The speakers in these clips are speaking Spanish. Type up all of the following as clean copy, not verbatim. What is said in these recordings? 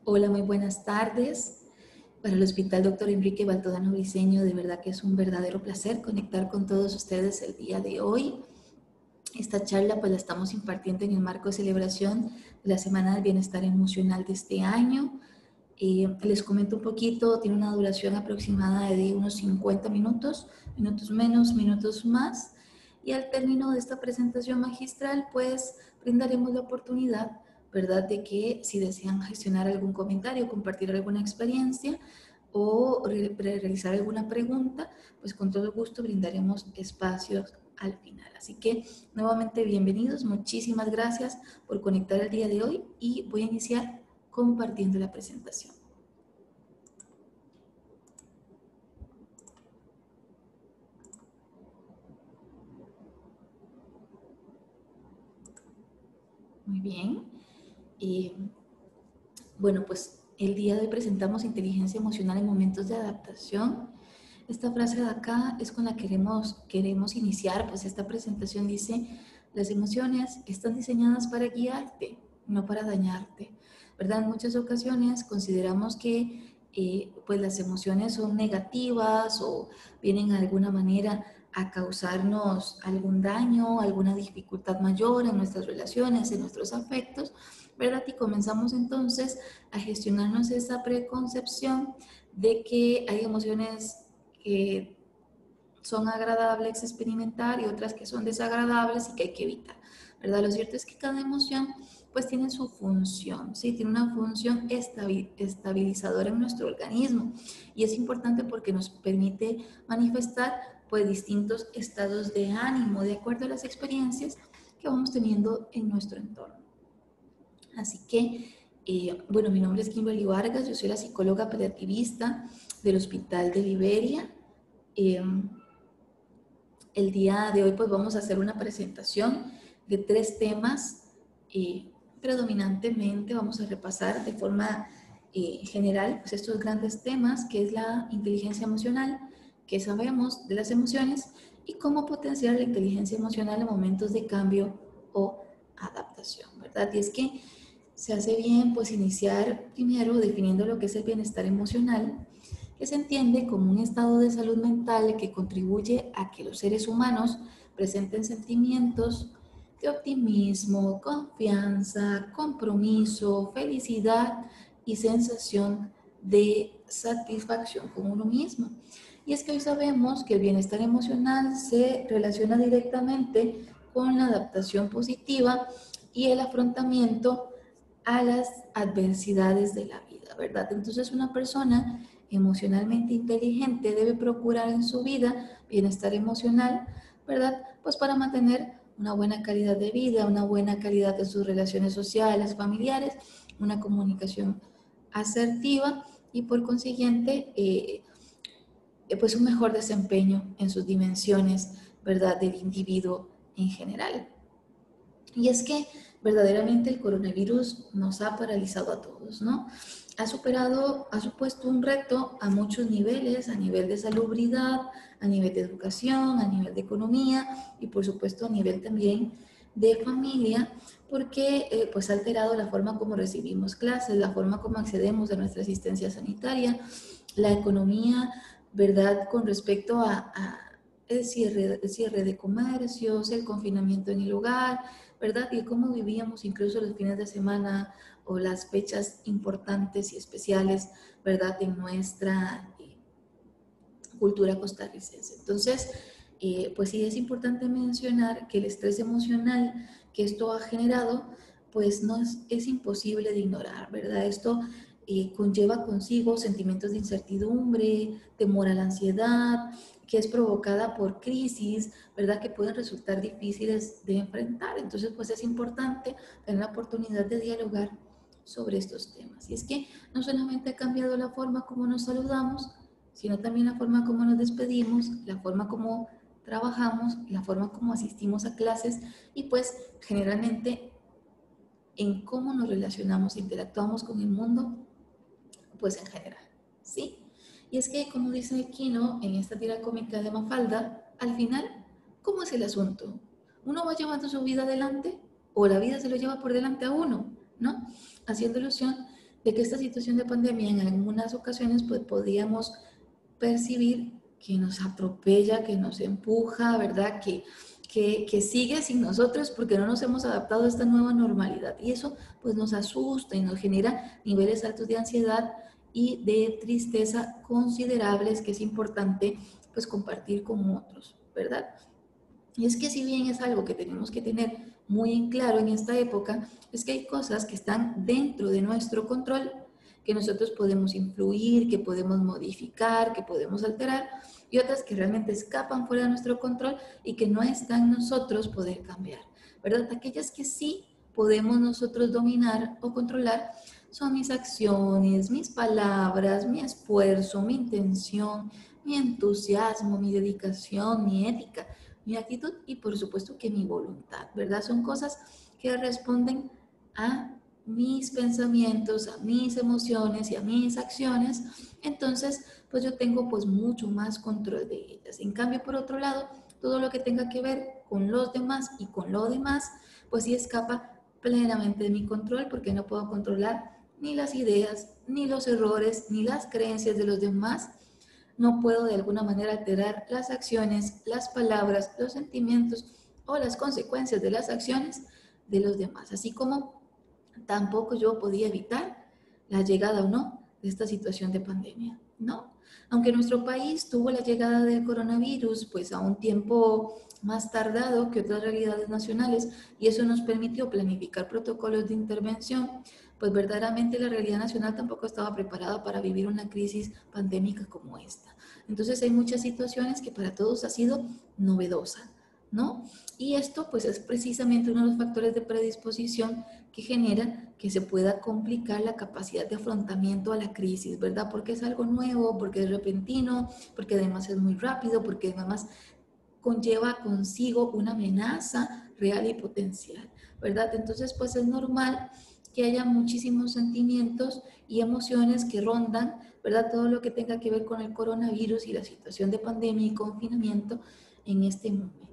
Hola, muy buenas tardes. Para el Hospital Dr. Enrique Baltodano Briceño, de verdad que es un verdadero placer conectar con todos ustedes el día de hoy. Esta charla pues la estamos impartiendo en el marco de celebración de la Semana del Bienestar Emocional de este año. Les comento un poquito, tiene una duración aproximada de unos 50 minutos, minutos menos, minutos más. Y al término de esta presentación magistral, pues brindaremos la oportunidad, ¿verdad?, de que si desean gestionar algún comentario, compartir alguna experiencia o realizar alguna pregunta, pues con todo gusto brindaremos espacios al final. Así que nuevamente bienvenidos, muchísimas gracias por conectar el día de hoy y voy a iniciar compartiendo la presentación. Muy bien. Bueno, pues el día de hoy presentamos inteligencia emocional en momentos de adaptación. Esta frase de acá es con la que queremos iniciar, pues esta presentación dice: las emociones están diseñadas para guiarte, no para dañarte, ¿verdad? En muchas ocasiones consideramos que pues las emociones son negativas o vienen de alguna manera a causarnos algún daño, alguna dificultad mayor en nuestras relaciones, en nuestros afectos, ¿verdad? Y comenzamos entonces a gestionarnos esa preconcepción de que hay emociones que son agradables experimentar y otras que son desagradables y que hay que evitar, ¿verdad? Lo cierto es que cada emoción pues tiene su función, ¿sí? Tiene una función estabilizadora en nuestro organismo y es importante porque nos permite manifestar pues distintos estados de ánimo de acuerdo a las experiencias que vamos teniendo en nuestro entorno. Así que, bueno, mi nombre es Kimberly Vargas, yo soy la psicóloga paliativista del Hospital de Liberia. El día de hoy pues vamos a hacer una presentación de 3 temas. Predominantemente vamos a repasar de forma general pues estos grandes temas, que es la inteligencia emocional, qué sabemos de las emociones y cómo potenciar la inteligencia emocional en momentos de cambio o adaptación, ¿verdad? Y es que se hace bien pues iniciar primero definiendo lo que es el bienestar emocional, que se entiende como un estado de salud mental que contribuye a que los seres humanos presenten sentimientos de optimismo, confianza, compromiso, felicidad y sensación de satisfacción con uno mismo. Y es que hoy sabemos que el bienestar emocional se relaciona directamente con la adaptación positiva y el afrontamiento a las adversidades de la vida, ¿verdad? Entonces una persona emocionalmente inteligente debe procurar en su vida bienestar emocional, ¿verdad? Pues para mantener una buena calidad de vida, una buena calidad de sus relaciones sociales, familiares, una comunicación asertiva y por consiguiente pues un mejor desempeño en sus dimensiones, ¿verdad?, del individuo en general. Y es que verdaderamente el coronavirus nos ha paralizado a todos, ¿no? Ha supuesto un reto a muchos niveles, a nivel de salubridad, a nivel de educación, a nivel de economía y por supuesto a nivel también de familia, porque pues ha alterado la forma como recibimos clases, la forma como accedemos a nuestra asistencia sanitaria, la economía, ¿verdad?, con respecto a el cierre de comercios, el confinamiento en el hogar, ¿verdad? Y cómo vivíamos incluso los fines de semana o las fechas importantes y especiales, ¿verdad?, en nuestra cultura costarricense. Entonces, pues sí es importante mencionar que el estrés emocional que esto ha generado, pues no es imposible de ignorar, ¿verdad? Esto conlleva consigo sentimientos de incertidumbre, temor a la ansiedad, que es provocada por crisis, ¿verdad?, que pueden resultar difíciles de enfrentar. Entonces, pues es importante tener la oportunidad de dialogar sobre estos temas. Y es que no solamente ha cambiado la forma como nos saludamos, sino también la forma como nos despedimos, la forma como trabajamos, la forma como asistimos a clases y pues generalmente en cómo nos relacionamos e interactuamos con el mundo, pues en general, ¿sí? Y es que, como dice Kino en esta tira cómica de Mafalda, al final, ¿cómo es el asunto? ¿Uno va llevando su vida adelante o la vida se lo lleva por delante a uno, ¿no? Haciendo ilusión de que esta situación de pandemia en algunas ocasiones pues podíamos percibir que nos atropella, que nos empuja, ¿verdad? Que sigue sin nosotros porque no nos hemos adaptado a esta nueva normalidad. Y eso pues nos asusta y nos genera niveles altos de ansiedad y de tristeza considerables que es importante pues compartir con otros, ¿verdad? Y es que si bien es algo que tenemos que tener muy en claro en esta época, es que hay cosas que están dentro de nuestro control, que nosotros podemos influir, que podemos modificar, que podemos alterar, y otras que realmente escapan fuera de nuestro control y que no está en nosotros poder cambiar, ¿verdad? Aquellas que sí podemos nosotros dominar o controlar son mis acciones, mis palabras, mi esfuerzo, mi intención, mi entusiasmo, mi dedicación, mi ética, mi actitud y por supuesto que mi voluntad, ¿verdad? Son cosas que responden a mis pensamientos, a mis emociones y a mis acciones. Entonces, pues yo tengo pues mucho más control de ellas. En cambio, por otro lado, todo lo que tenga que ver con los demás y con lo demás, pues sí escapa plenamente de mi control porque no puedo controlar ni las ideas, ni los errores, ni las creencias de los demás. No puedo de alguna manera alterar las acciones, las palabras, los sentimientos o las consecuencias de las acciones de los demás, así como tampoco yo podía evitar la llegada o no de esta situación de pandemia, ¿no? Aunque nuestro país tuvo la llegada del coronavirus pues a un tiempo más tardado que otras realidades nacionales y eso nos permitió planificar protocolos de intervención, pues verdaderamente la realidad nacional tampoco estaba preparada para vivir una crisis pandémica como esta. Entonces hay muchas situaciones que para todos ha sido novedosa, ¿no? Y esto pues es precisamente uno de los factores de predisposición que genera que se pueda complicar la capacidad de afrontamiento a la crisis, ¿verdad? Porque es algo nuevo, porque es repentino, porque además es muy rápido, porque además conlleva consigo una amenaza real y potencial, ¿verdad? Entonces, pues es normal que haya muchísimos sentimientos y emociones que rondan, ¿verdad? Todo lo que tenga que ver con el coronavirus y la situación de pandemia y confinamiento en este momento.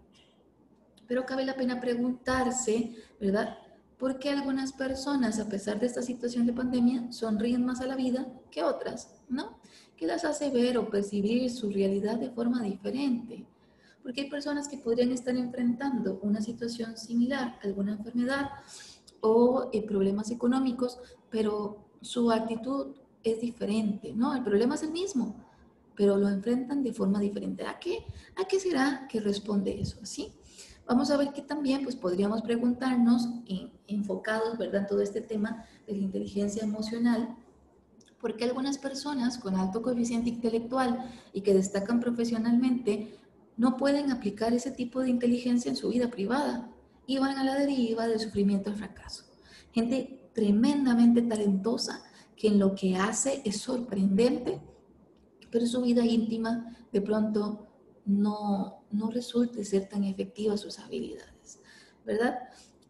Pero cabe la pena preguntarse, ¿verdad? ¿Por qué algunas personas, a pesar de esta situación de pandemia, sonríen más a la vida que otras? ¿No? ¿Qué las hace ver o percibir su realidad de forma diferente? Porque hay personas que podrían estar enfrentando una situación similar, alguna enfermedad o problemas económicos, pero su actitud es diferente, ¿no? El problema es el mismo, pero lo enfrentan de forma diferente. ¿A qué será que responde eso? ¿Sí? Vamos a ver que también pues, podríamos preguntarnos, enfocados ¿verdad? En todo este tema de la inteligencia emocional, ¿por qué algunas personas con alto coeficiente intelectual y que destacan profesionalmente no pueden aplicar ese tipo de inteligencia en su vida privada y van a la deriva del sufrimiento al fracaso? Gente tremendamente talentosa que en lo que hace es sorprendente, pero su vida íntima de pronto no resulte ser tan efectiva sus habilidades, ¿verdad?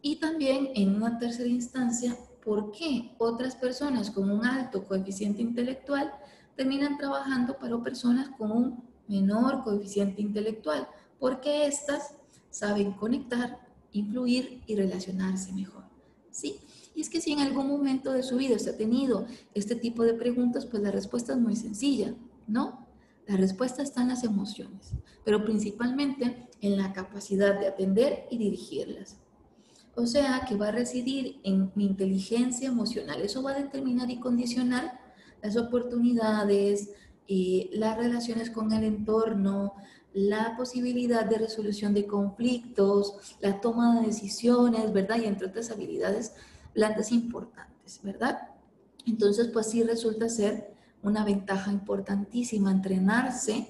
Y también en una tercera instancia, ¿por qué otras personas con un alto coeficiente intelectual terminan trabajando para personas con un menor coeficiente intelectual? Porque éstas saben conectar, influir y relacionarse mejor, ¿sí? Y es que si en algún momento de su vida usted ha tenido este tipo de preguntas, pues la respuesta es muy sencilla, ¿no? La respuesta está en las emociones, pero principalmente en la capacidad de atender y dirigirlas. O sea, que va a residir en mi inteligencia emocional. Eso va a determinar y condicionar las oportunidades, las relaciones con el entorno, la posibilidad de resolución de conflictos, la toma de decisiones, ¿verdad? Y entre otras habilidades blandas importantes, ¿verdad? Entonces, pues sí resulta ser una ventaja importantísima entrenarse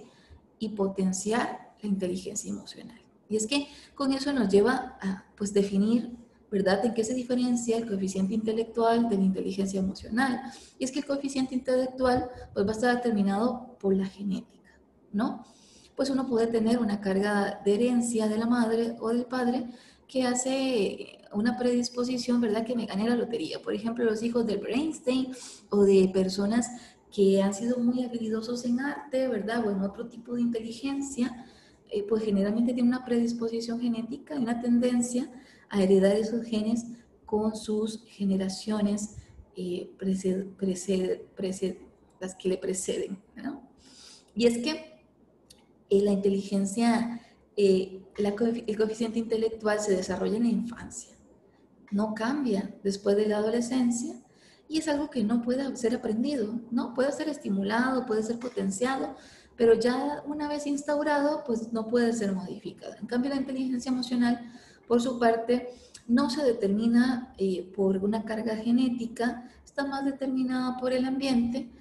y potenciar la inteligencia emocional. Y es que con eso nos lleva a pues, definir, ¿verdad?, en qué se diferencia el coeficiente intelectual de la inteligencia emocional. Y es que el coeficiente intelectual pues, va a estar determinado por la genética, ¿no? Pues uno puede tener una carga de herencia de la madre o del padre que hace una predisposición, ¿verdad?, que me gane la lotería. Por ejemplo, los hijos del Einstein o de personas que han sido muy habilidosos en arte, ¿verdad?, o en otro tipo de inteligencia, pues generalmente tienen una predisposición genética y una tendencia a heredar esos genes con sus generaciones las que le preceden, ¿no? Y es que la inteligencia, el coeficiente intelectual se desarrolla en la infancia, no cambia después de la adolescencia y es algo que no puede ser aprendido, ¿no? Puede ser estimulado, puede ser potenciado, pero ya una vez instaurado, pues no puede ser modificado. En cambio, la inteligencia emocional, por su parte, no se determina por una carga genética, está más determinada por el ambiente,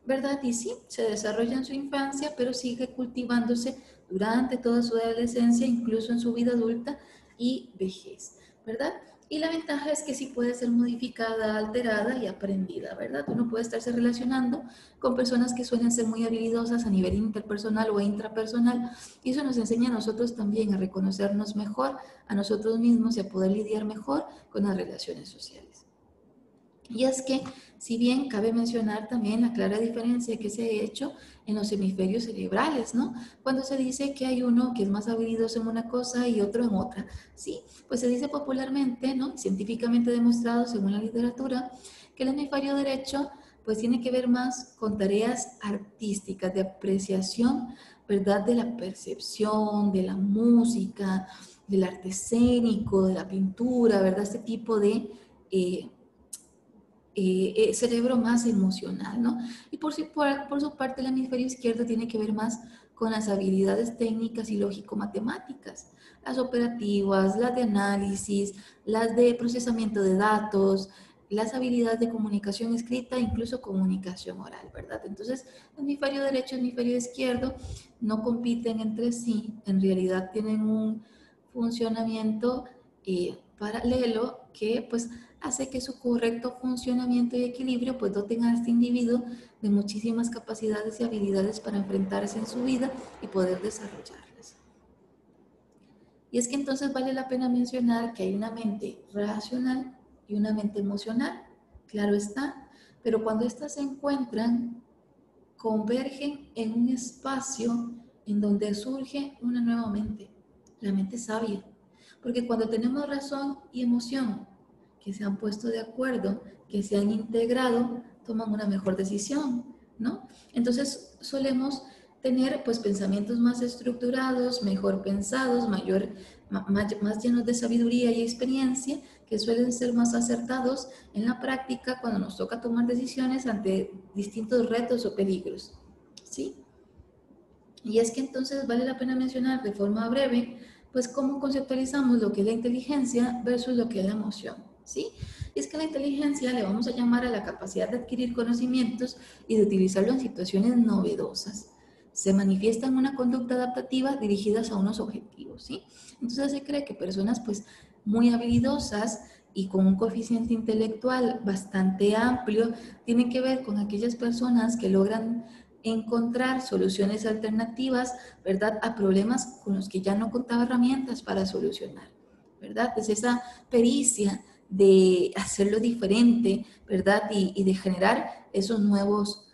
¿verdad? Y sí, se desarrolla en su infancia, pero sigue cultivándose durante toda su adolescencia, incluso en su vida adulta y vejez, ¿verdad? Y la ventaja es que sí puede ser modificada, alterada y aprendida, ¿verdad? Uno puede estarse relacionando con personas que suelen ser muy habilidosas a nivel interpersonal o intrapersonal y eso nos enseña a nosotros también a reconocernos mejor a nosotros mismos y a poder lidiar mejor con las relaciones sociales. Y es que, si bien cabe mencionar también la clara diferencia que se ha hecho en los hemisferios cerebrales, ¿no? Cuando se dice que hay uno que es más habilidoso en una cosa y otro en otra, ¿sí? Pues se dice popularmente, ¿no? Científicamente demostrado según la literatura, que el hemisferio derecho pues tiene que ver más con tareas artísticas, de apreciación, ¿verdad? De la percepción, de la música, del arte escénico, de la pintura, ¿verdad? Este tipo de cerebro más emocional, ¿no? Y por su parte, el hemisferio izquierdo tiene que ver más con las habilidades técnicas y lógico-matemáticas, las operativas, las de análisis, las de procesamiento de datos, las habilidades de comunicación escrita, incluso comunicación oral, ¿verdad? Entonces, el hemisferio derecho y el hemisferio izquierdo no compiten entre sí, en realidad tienen un funcionamiento paralelo que pues hace que su correcto funcionamiento y equilibrio pues doten a este individuo de muchísimas capacidades y habilidades para enfrentarse en su vida y poder desarrollarlas. Y es que entonces vale la pena mencionar que hay una mente racional y una mente emocional, claro está, pero cuando estas se encuentran, convergen en un espacio en donde surge una nueva mente, la mente sabia. Porque cuando tenemos razón y emoción que se han puesto de acuerdo, que se han integrado, toman una mejor decisión, ¿no? Entonces solemos tener pues pensamientos más estructurados, mejor pensados, más llenos de sabiduría y experiencia, que suelen ser más acertados en la práctica cuando nos toca tomar decisiones ante distintos retos o peligros, ¿sí? Y es que entonces vale la pena mencionar de forma breve, pues cómo conceptualizamos lo que es la inteligencia versus lo que es la emoción, ¿sí? Y es que la inteligencia le vamos a llamar a la capacidad de adquirir conocimientos y de utilizarlo en situaciones novedosas. Se manifiesta en una conducta adaptativa dirigidas a unos objetivos, ¿sí? Entonces se cree que personas pues muy habilidosas y con un coeficiente intelectual bastante amplio tienen que ver con aquellas personas que logran encontrar soluciones alternativas, ¿verdad? A problemas con los que ya no contaba herramientas para solucionar, ¿verdad? Es esa pericia de hacerlo diferente, ¿verdad? Y de generar esos nuevos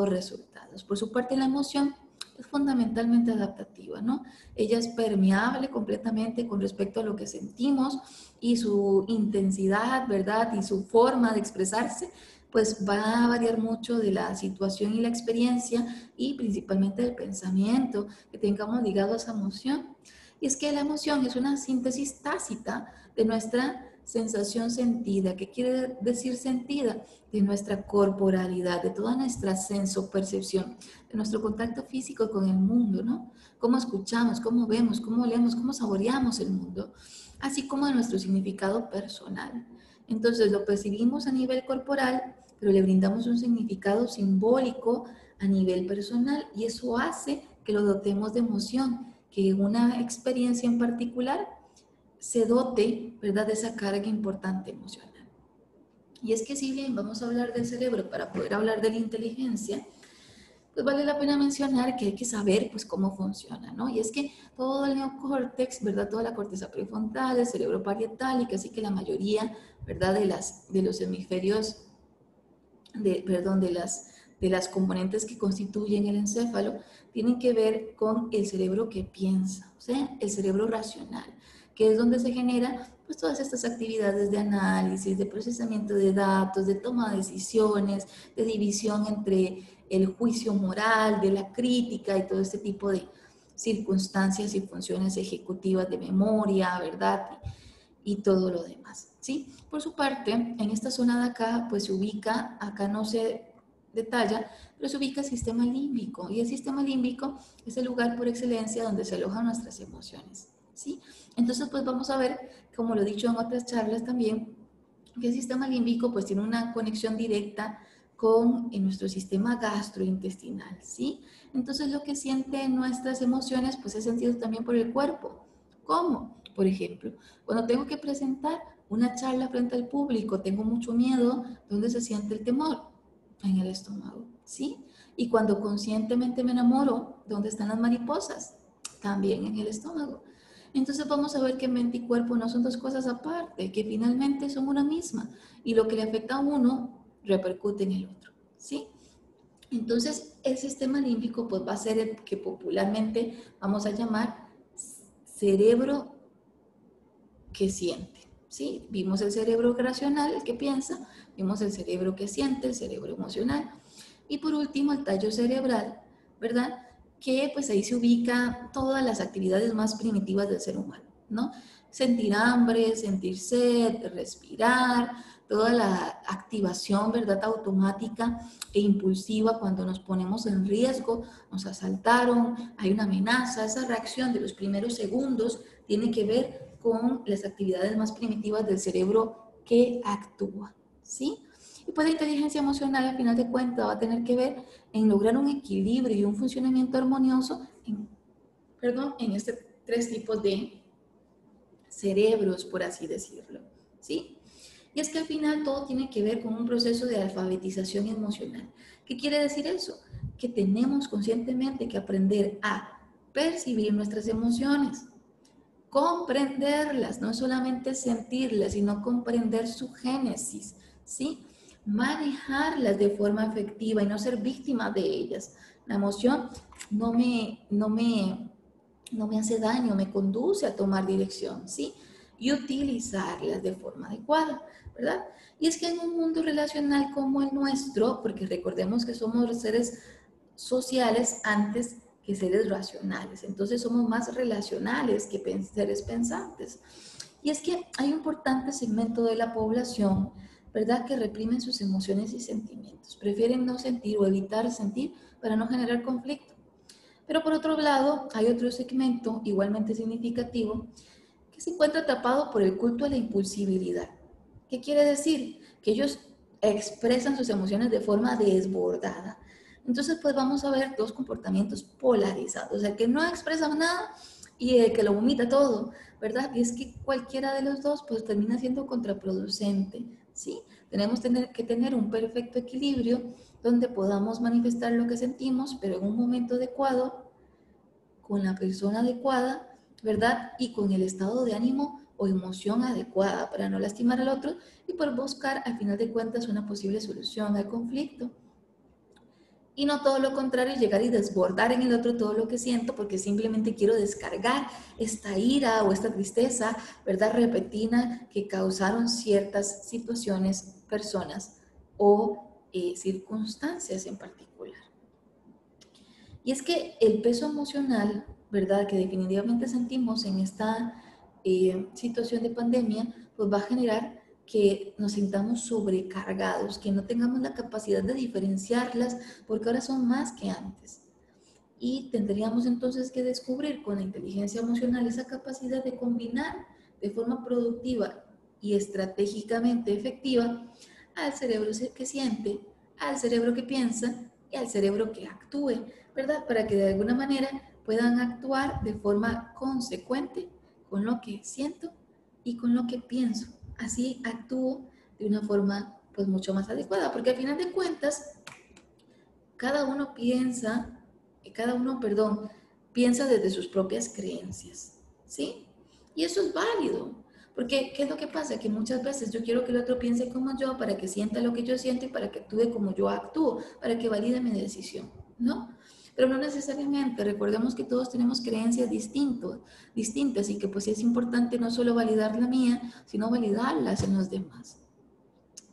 resultados. Por su parte, la emoción es fundamentalmente adaptativa, ¿no? Ella es permeable completamente con respecto a lo que sentimos y su intensidad, ¿verdad? Y su forma de expresarse pues va a variar mucho de la situación y la experiencia y principalmente del pensamiento que tengamos ligado a esa emoción. Y es que la emoción es una síntesis tácita de nuestra sensación sentida. ¿Qué quiere decir sentida? De nuestra corporalidad, de toda nuestra senso-percepción, de nuestro contacto físico con el mundo, ¿no? Cómo escuchamos, cómo vemos, cómo olemos, cómo saboreamos el mundo, así como de nuestro significado personal. Entonces lo percibimos a nivel corporal, pero le brindamos un significado simbólico a nivel personal y eso hace que lo dotemos de emoción, que una experiencia en particular se dote, ¿verdad?, de esa carga importante emocional. Y es que si bien vamos a hablar del cerebro para poder hablar de la inteligencia, pues vale la pena mencionar que hay que saber pues cómo funciona, ¿no? Y es que todo el neocórtex, ¿verdad? Toda la corteza prefrontal, el cerebro parietal y casi que la mayoría, ¿verdad? De los hemisferios de las componentes que constituyen el encéfalo, tienen que ver con el cerebro que piensa, o sea, el cerebro racional. que es donde se genera pues todas estas actividades de análisis, de procesamiento de datos, de toma de decisiones, de división entre el juicio moral, de la crítica y todo este tipo de circunstancias y funciones ejecutivas de memoria, ¿verdad? Y todo lo demás, ¿sí? Por su parte, en esta zona de acá, pues se ubica, acá no se detalla, pero se ubica el sistema límbico, y el sistema límbico es el lugar por excelencia donde se alojan nuestras emociones, ¿sí? Entonces, pues vamos a ver, como lo he dicho en otras charlas también, que el sistema límbico pues tiene una conexión directa con nuestro sistema gastrointestinal, ¿sí? Entonces lo que sienten nuestras emociones pues es sentido también por el cuerpo. ¿Cómo? Por ejemplo, cuando tengo que presentar una charla frente al público, tengo mucho miedo, ¿dónde se siente el temor? En el estómago, ¿sí? Y cuando conscientemente me enamoro, ¿dónde están las mariposas? También en el estómago. Entonces vamos a ver que mente y cuerpo no son dos cosas aparte, que finalmente son una misma. Y lo que le afecta a uno repercute en el otro, ¿sí? Entonces el sistema límbico pues va a ser el que popularmente vamos a llamar cerebro que siente, ¿sí? Vimos el cerebro racional, el que piensa, vimos el cerebro que siente, el cerebro emocional. Y por último el tallo cerebral, ¿verdad? Que pues ahí se ubica todas las actividades más primitivas del ser humano, ¿no? Sentir hambre, sentir sed, respirar, toda la activación, ¿verdad? Automática e impulsiva cuando nos ponemos en riesgo, nos asaltaron, hay una amenaza, esa reacción de los primeros segundos tiene que ver con las actividades más primitivas del cerebro que actúa, ¿sí? Y pues la inteligencia emocional, al final de cuentas, va a tener que ver en lograr un equilibrio y un funcionamiento armonioso en estos tres tipos de cerebros, por así decirlo, ¿sí? Y es que al final todo tiene que ver con un proceso de alfabetización emocional. ¿Qué quiere decir eso? Que tenemos conscientemente que aprender a percibir nuestras emociones, comprenderlas, no solamente sentirlas, sino comprender su génesis, ¿sí? Manejarlas de forma efectiva y no ser víctima de ellas. La emoción no me hace daño, me conduce a tomar dirección, ¿sí? Y utilizarlas de forma adecuada, ¿verdad? Y es que en un mundo relacional como el nuestro, porque recordemos que somos seres sociales antes que seres racionales, entonces somos más relacionales que seres pensantes. Y es que hay un importante segmento de la población, ¿verdad?, que reprimen sus emociones y sentimientos, prefieren no sentir o evitar sentir para no generar conflicto. Pero por otro lado, hay otro segmento igualmente significativo que se encuentra atrapado por el culto a la impulsibilidad. ¿Qué quiere decir? Que ellos expresan sus emociones de forma desbordada. Entonces, pues vamos a ver dos comportamientos polarizados, el que no expresa nada y el que lo vomita todo, ¿verdad? Y es que cualquiera de los dos pues termina siendo contraproducente, ¿sí? Tenemos que tener un perfecto equilibrio donde podamos manifestar lo que sentimos, pero en un momento adecuado, con la persona adecuada, ¿verdad? Y con el estado de ánimo o emoción adecuada para no lastimar al otro y por buscar, al final de cuentas, una posible solución al conflicto. Y no todo lo contrario, llegar y desbordar en el otro todo lo que siento porque simplemente quiero descargar esta ira o esta tristeza, ¿verdad? Repentina que causaron ciertas situaciones, personas o circunstancias en particular. Y es que el peso emocional, ¿verdad?, que definitivamente sentimos en esta situación de pandemia, pues va a generar que nos sintamos sobrecargados, que no tengamos la capacidad de diferenciarlas, porque ahora son más que antes. Y tendríamos entonces que descubrir con la inteligencia emocional esa capacidad de combinar de forma productiva y estratégicamente efectiva al cerebro que siente, al cerebro que piensa y al cerebro que actúe, ¿verdad? Para que de alguna manera puedan actuar de forma consecuente con lo que siento y con lo que pienso. Así actúo de una forma pues mucho más adecuada, porque al final de cuentas cada uno piensa, piensa desde sus propias creencias, ¿sí? Y eso es válido, porque ¿qué es lo que pasa? Que muchas veces yo quiero que el otro piense como yo, para que sienta lo que yo siento y para que actúe como yo actúo, para que valide mi decisión, ¿no? pero no necesariamente. Recordemos que todos tenemos creencias distintas y que pues es importante no solo validar la mía, sino validarlas en los demás.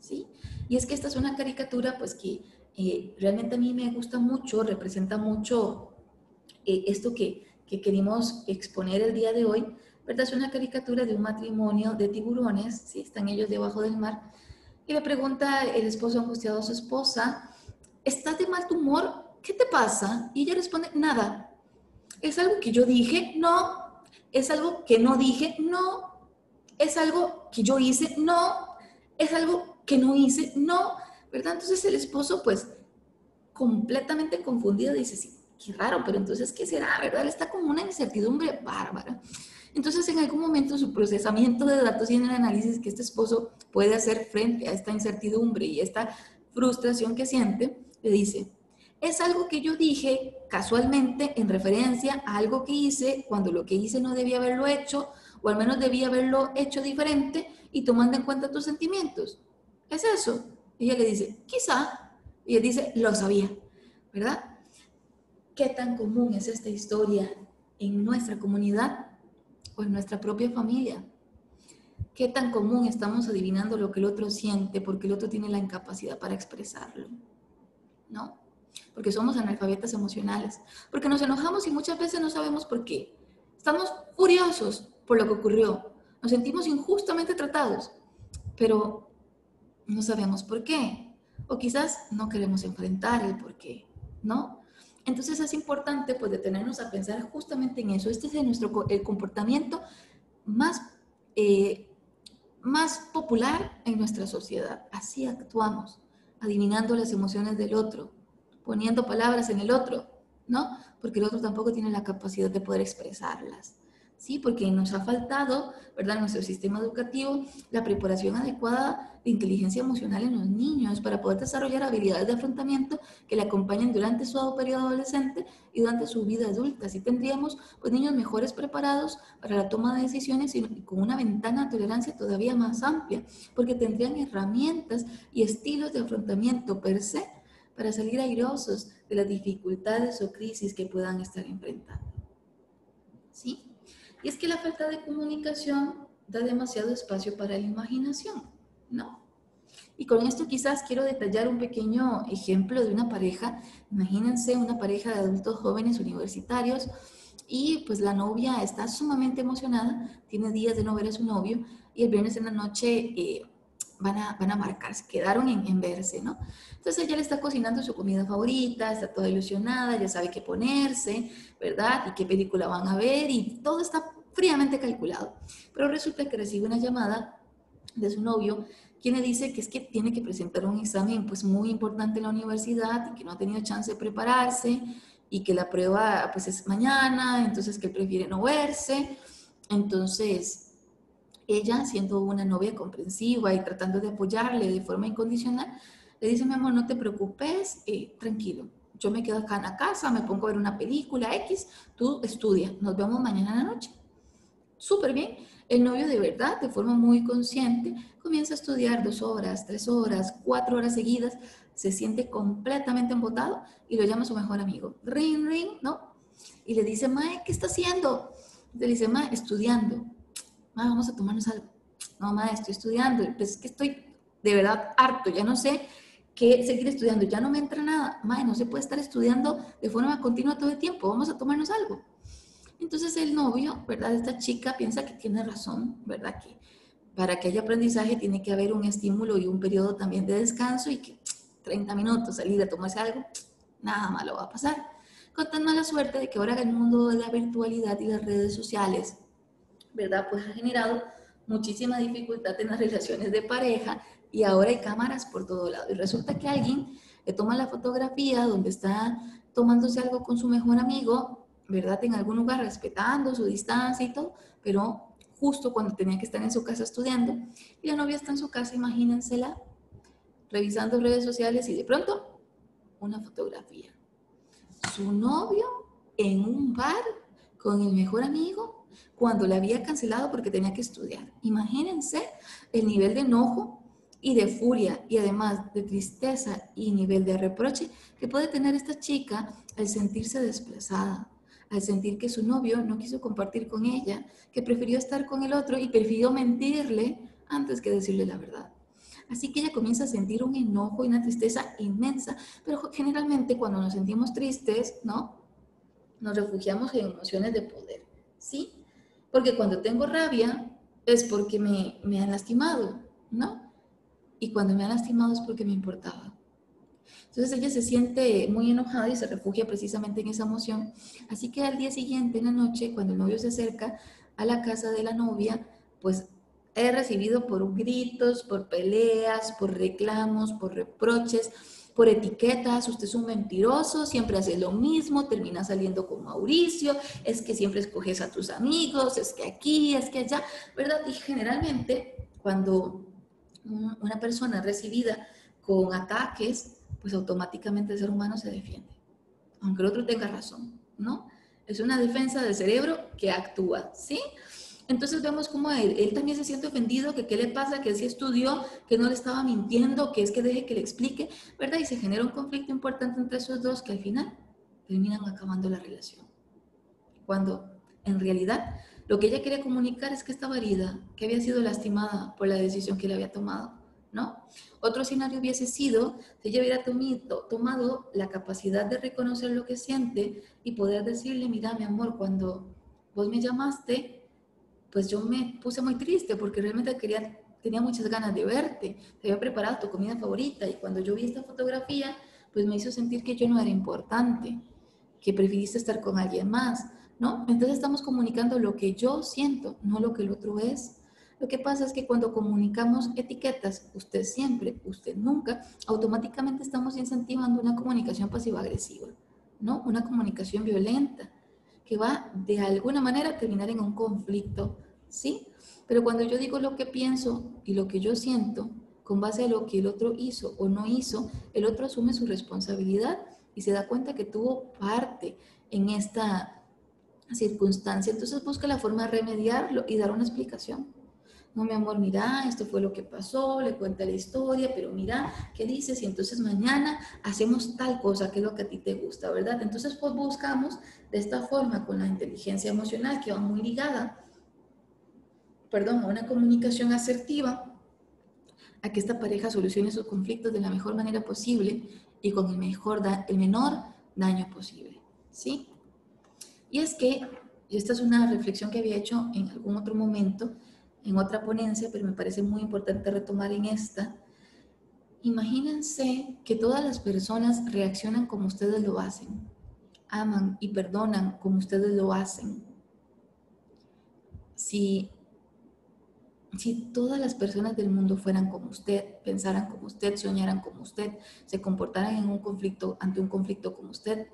¿Sí? Y es que esta es una caricatura pues que realmente a mí me gusta mucho, representa mucho esto que queremos exponer el día de hoy, ¿verdad? Es una caricatura de un matrimonio de tiburones, ¿sí? Están ellos debajo del mar, y le pregunta el esposo angustiado a su esposa, ¿estás de mal humor? ¿Qué te pasa? Y ella responde, nada. ¿Es algo que yo dije? No. ¿Es algo que no dije? No. ¿Es algo que yo hice? No. ¿Es algo que no hice? No. ¿Verdad? Entonces el esposo, pues, completamente confundido, dice, sí, qué raro, pero entonces, ¿qué será? ¿Verdad? Él está con una incertidumbre bárbara. Entonces, en algún momento, su procesamiento de datos y en el análisis que este esposo puede hacer frente a esta incertidumbre y esta frustración que siente, le dice, es algo que yo dije casualmente en referencia a algo que hice cuando lo que hice no debía haberlo hecho, o al menos debía haberlo hecho diferente y tomando en cuenta tus sentimientos. ¿Es eso? Y ella le dice, quizá. Y él dice, lo sabía, ¿verdad? ¿Qué tan común es esta historia en nuestra comunidad o en nuestra propia familia? ¿Qué tan común estamos adivinando lo que el otro siente porque el otro tiene la incapacidad para expresarlo? ¿No? Porque somos analfabetas emocionales, porque nos enojamos y muchas veces no sabemos por qué. Estamos furiosos por lo que ocurrió, nos sentimos injustamente tratados, pero no sabemos por qué. O quizás no queremos enfrentar el por qué, ¿no? Entonces es importante pues detenernos a pensar justamente en eso. Este es el comportamiento más, más popular en nuestra sociedad. Así actuamos, adivinando las emociones del otro, poniendo palabras en el otro, ¿no? Porque el otro tampoco tiene la capacidad de poder expresarlas. ¿Sí? Porque nos ha faltado, ¿verdad?, en nuestro sistema educativo, la preparación adecuada de inteligencia emocional en los niños para poder desarrollar habilidades de afrontamiento que le acompañen durante su periodo adolescente y durante su vida adulta. Así tendríamos pues, niños mejores preparados para la toma de decisiones y con una ventana de tolerancia todavía más amplia, porque tendrían herramientas y estilos de afrontamiento per se para salir airosos de las dificultades o crisis que puedan estar enfrentando. ¿Sí? Y es que la falta de comunicación da demasiado espacio para la imaginación, ¿no? Y con esto quizás quiero detallar un pequeño ejemplo de una pareja. Imagínense una pareja de adultos jóvenes universitarios y pues la novia está sumamente emocionada, tiene días de no ver a su novio y el viernes en la noche van a marcarse, quedaron en verse, ¿no? Entonces ella le está cocinando su comida favorita, está toda ilusionada, ya sabe qué ponerse, ¿verdad? Y qué película van a ver y todo está fríamente calculado. Pero resulta que recibe una llamada de su novio, quien le dice que es que tiene que presentar un examen pues muy importante en la universidad y que no ha tenido chance de prepararse y que la prueba pues es mañana, entonces que él prefiere no verse. Entonces ella, siendo una novia comprensiva y tratando de apoyarle de forma incondicional, le dice, mi amor, no te preocupes, tranquilo, yo me quedo acá en la casa, me pongo a ver una película X, tú estudia, nos vemos mañana en la noche. Súper bien. El novio de verdad, de forma muy consciente, comienza a estudiar 2 horas, 3 horas, 4 horas seguidas, se siente completamente embotado y lo llama a su mejor amigo. Ring, ring, ¿no? Y le dice, mae, ¿qué está haciendo? Le dice, mae, estudiando. Mae, vamos a tomarnos algo. No, mae, estoy estudiando. Pues es que estoy de verdad harto, ya no sé qué seguir estudiando, ya no me entra nada. Mae, no se puede estar estudiando de forma continua todo el tiempo, vamos a tomarnos algo. Entonces el novio, ¿verdad? Esta chica piensa que tiene razón, ¿verdad? Que para que haya aprendizaje tiene que haber un estímulo y un periodo también de descanso y que 30 minutos salir a tomarse algo, nada malo va a pasar. Con tan mala suerte de que ahora el mundo de la virtualidad y las redes sociales, ¿verdad? Pues ha generado muchísima dificultad en las relaciones de pareja y ahora hay cámaras por todo lado. Y resulta que alguien le toma la fotografía donde está tomándose algo con su mejor amigo, ¿verdad? En algún lugar respetando su distancia y todo, pero justo cuando tenía que estar en su casa estudiando y la novia está en su casa, imagínensela, revisando redes sociales y de pronto una fotografía. Su novio en un bar con el mejor amigo cuando la había cancelado porque tenía que estudiar. Imagínense el nivel de enojo y de furia y además de tristeza y nivel de reproche que puede tener esta chica al sentirse desplazada, al sentir que su novio no quiso compartir con ella, que prefirió estar con el otro y prefirió mentirle antes que decirle la verdad. Así que ella comienza a sentir un enojo y una tristeza inmensa, pero generalmente cuando nos sentimos tristes, ¿no? Nos refugiamos en emociones de poder, ¿sí? Porque cuando tengo rabia es porque me han lastimado, ¿no? Y cuando me han lastimado es porque me importaba. Entonces ella se siente muy enojada y se refugia precisamente en esa emoción. Así que al día siguiente, en la noche, cuando el novio se acerca a la casa de la novia, pues he recibido por gritos, por peleas, por reclamos, por reproches, por etiquetas. Usted es un mentiroso, siempre hace lo mismo, termina saliendo con Mauricio, es que siempre escoges a tus amigos, es que aquí, es que allá, ¿verdad? Y generalmente cuando una persona es recibida con ataques, pues automáticamente el ser humano se defiende, aunque el otro tenga razón, ¿no? Es una defensa del cerebro que actúa, ¿sí? Entonces vemos cómo él también se siente ofendido, que qué le pasa, que él sí estudió, que no le estaba mintiendo, que es que deje que le explique, ¿verdad? Y se genera un conflicto importante entre esos dos que al final terminan acabando la relación. Cuando en realidad lo que ella quería comunicar es que estaba herida, que había sido lastimada por la decisión que él había tomado, ¿no? Otro escenario hubiese sido si ella hubiera tomado la capacidad de reconocer lo que siente y poder decirle, mira, mi amor, cuando vos me llamaste, pues yo me puse muy triste porque realmente tenía muchas ganas de verte, te había preparado tu comida favorita y cuando yo vi esta fotografía, pues me hizo sentir que yo no era importante, que preferiste estar con alguien más, ¿no? Entonces estamos comunicando lo que yo siento, no lo que el otro es. Lo que pasa es que cuando comunicamos etiquetas, usted siempre, usted nunca, automáticamente estamos incentivando una comunicación pasivo-agresiva, ¿no? Una comunicación violenta que va de alguna manera a terminar en un conflicto, ¿sí? Pero cuando yo digo lo que pienso y lo que yo siento, con base a lo que el otro hizo o no hizo, el otro asume su responsabilidad y se da cuenta que tuvo parte en esta circunstancia. Entonces busca la forma de remediarlo y dar una explicación. No, mi amor, mira, esto fue lo que pasó, le cuenta la historia, pero mira, ¿qué dices? Y entonces mañana hacemos tal cosa, que es lo que a ti te gusta, ¿verdad? Entonces pues buscamos de esta forma con la inteligencia emocional que va muy ligada, perdón, a una comunicación asertiva, a que esta pareja solucione sus conflictos de la mejor manera posible y con el menor daño posible, ¿sí? Y es que, y esta es una reflexión que había hecho en algún otro momento, en otra ponencia, pero me parece muy importante retomar en esta. Imagínense que todas las personas reaccionan como ustedes lo hacen, aman y perdonan como ustedes lo hacen. Si todas las personas del mundo fueran como usted, pensaran como usted, soñaran como usted, se comportaran ante un conflicto como usted,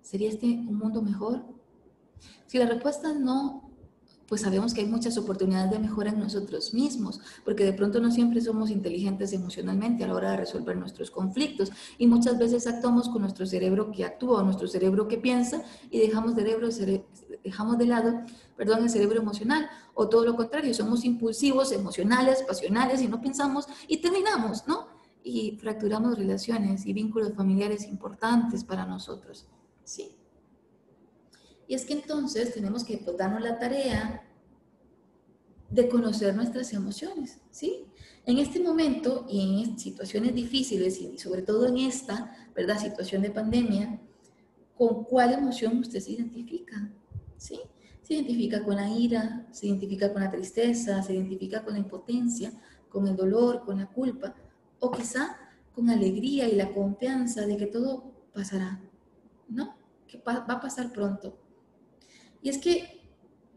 ¿sería este un mundo mejor? Si la respuesta es no, pues sabemos que hay muchas oportunidades de mejora en nosotros mismos, porque de pronto no siempre somos inteligentes emocionalmente a la hora de resolver nuestros conflictos y muchas veces actuamos con nuestro cerebro que actúa, nuestro cerebro que piensa y dejamos de lado, el cerebro emocional, o todo lo contrario, somos impulsivos, emocionales, pasionales y no pensamos y terminamos, ¿no? Y fracturamos relaciones y vínculos familiares importantes para nosotros, ¿sí? Y es que entonces tenemos que darnos la tarea de conocer nuestras emociones, ¿sí? En este momento y en situaciones difíciles y sobre todo en esta, ¿verdad? Situación de pandemia, ¿con cuál emoción usted se identifica? ¿Sí? Se identifica con la ira, se identifica con la tristeza, se identifica con la impotencia, con el dolor, con la culpa, o quizá con alegría y la confianza de que todo pasará, ¿no? Que va a pasar pronto. Y es que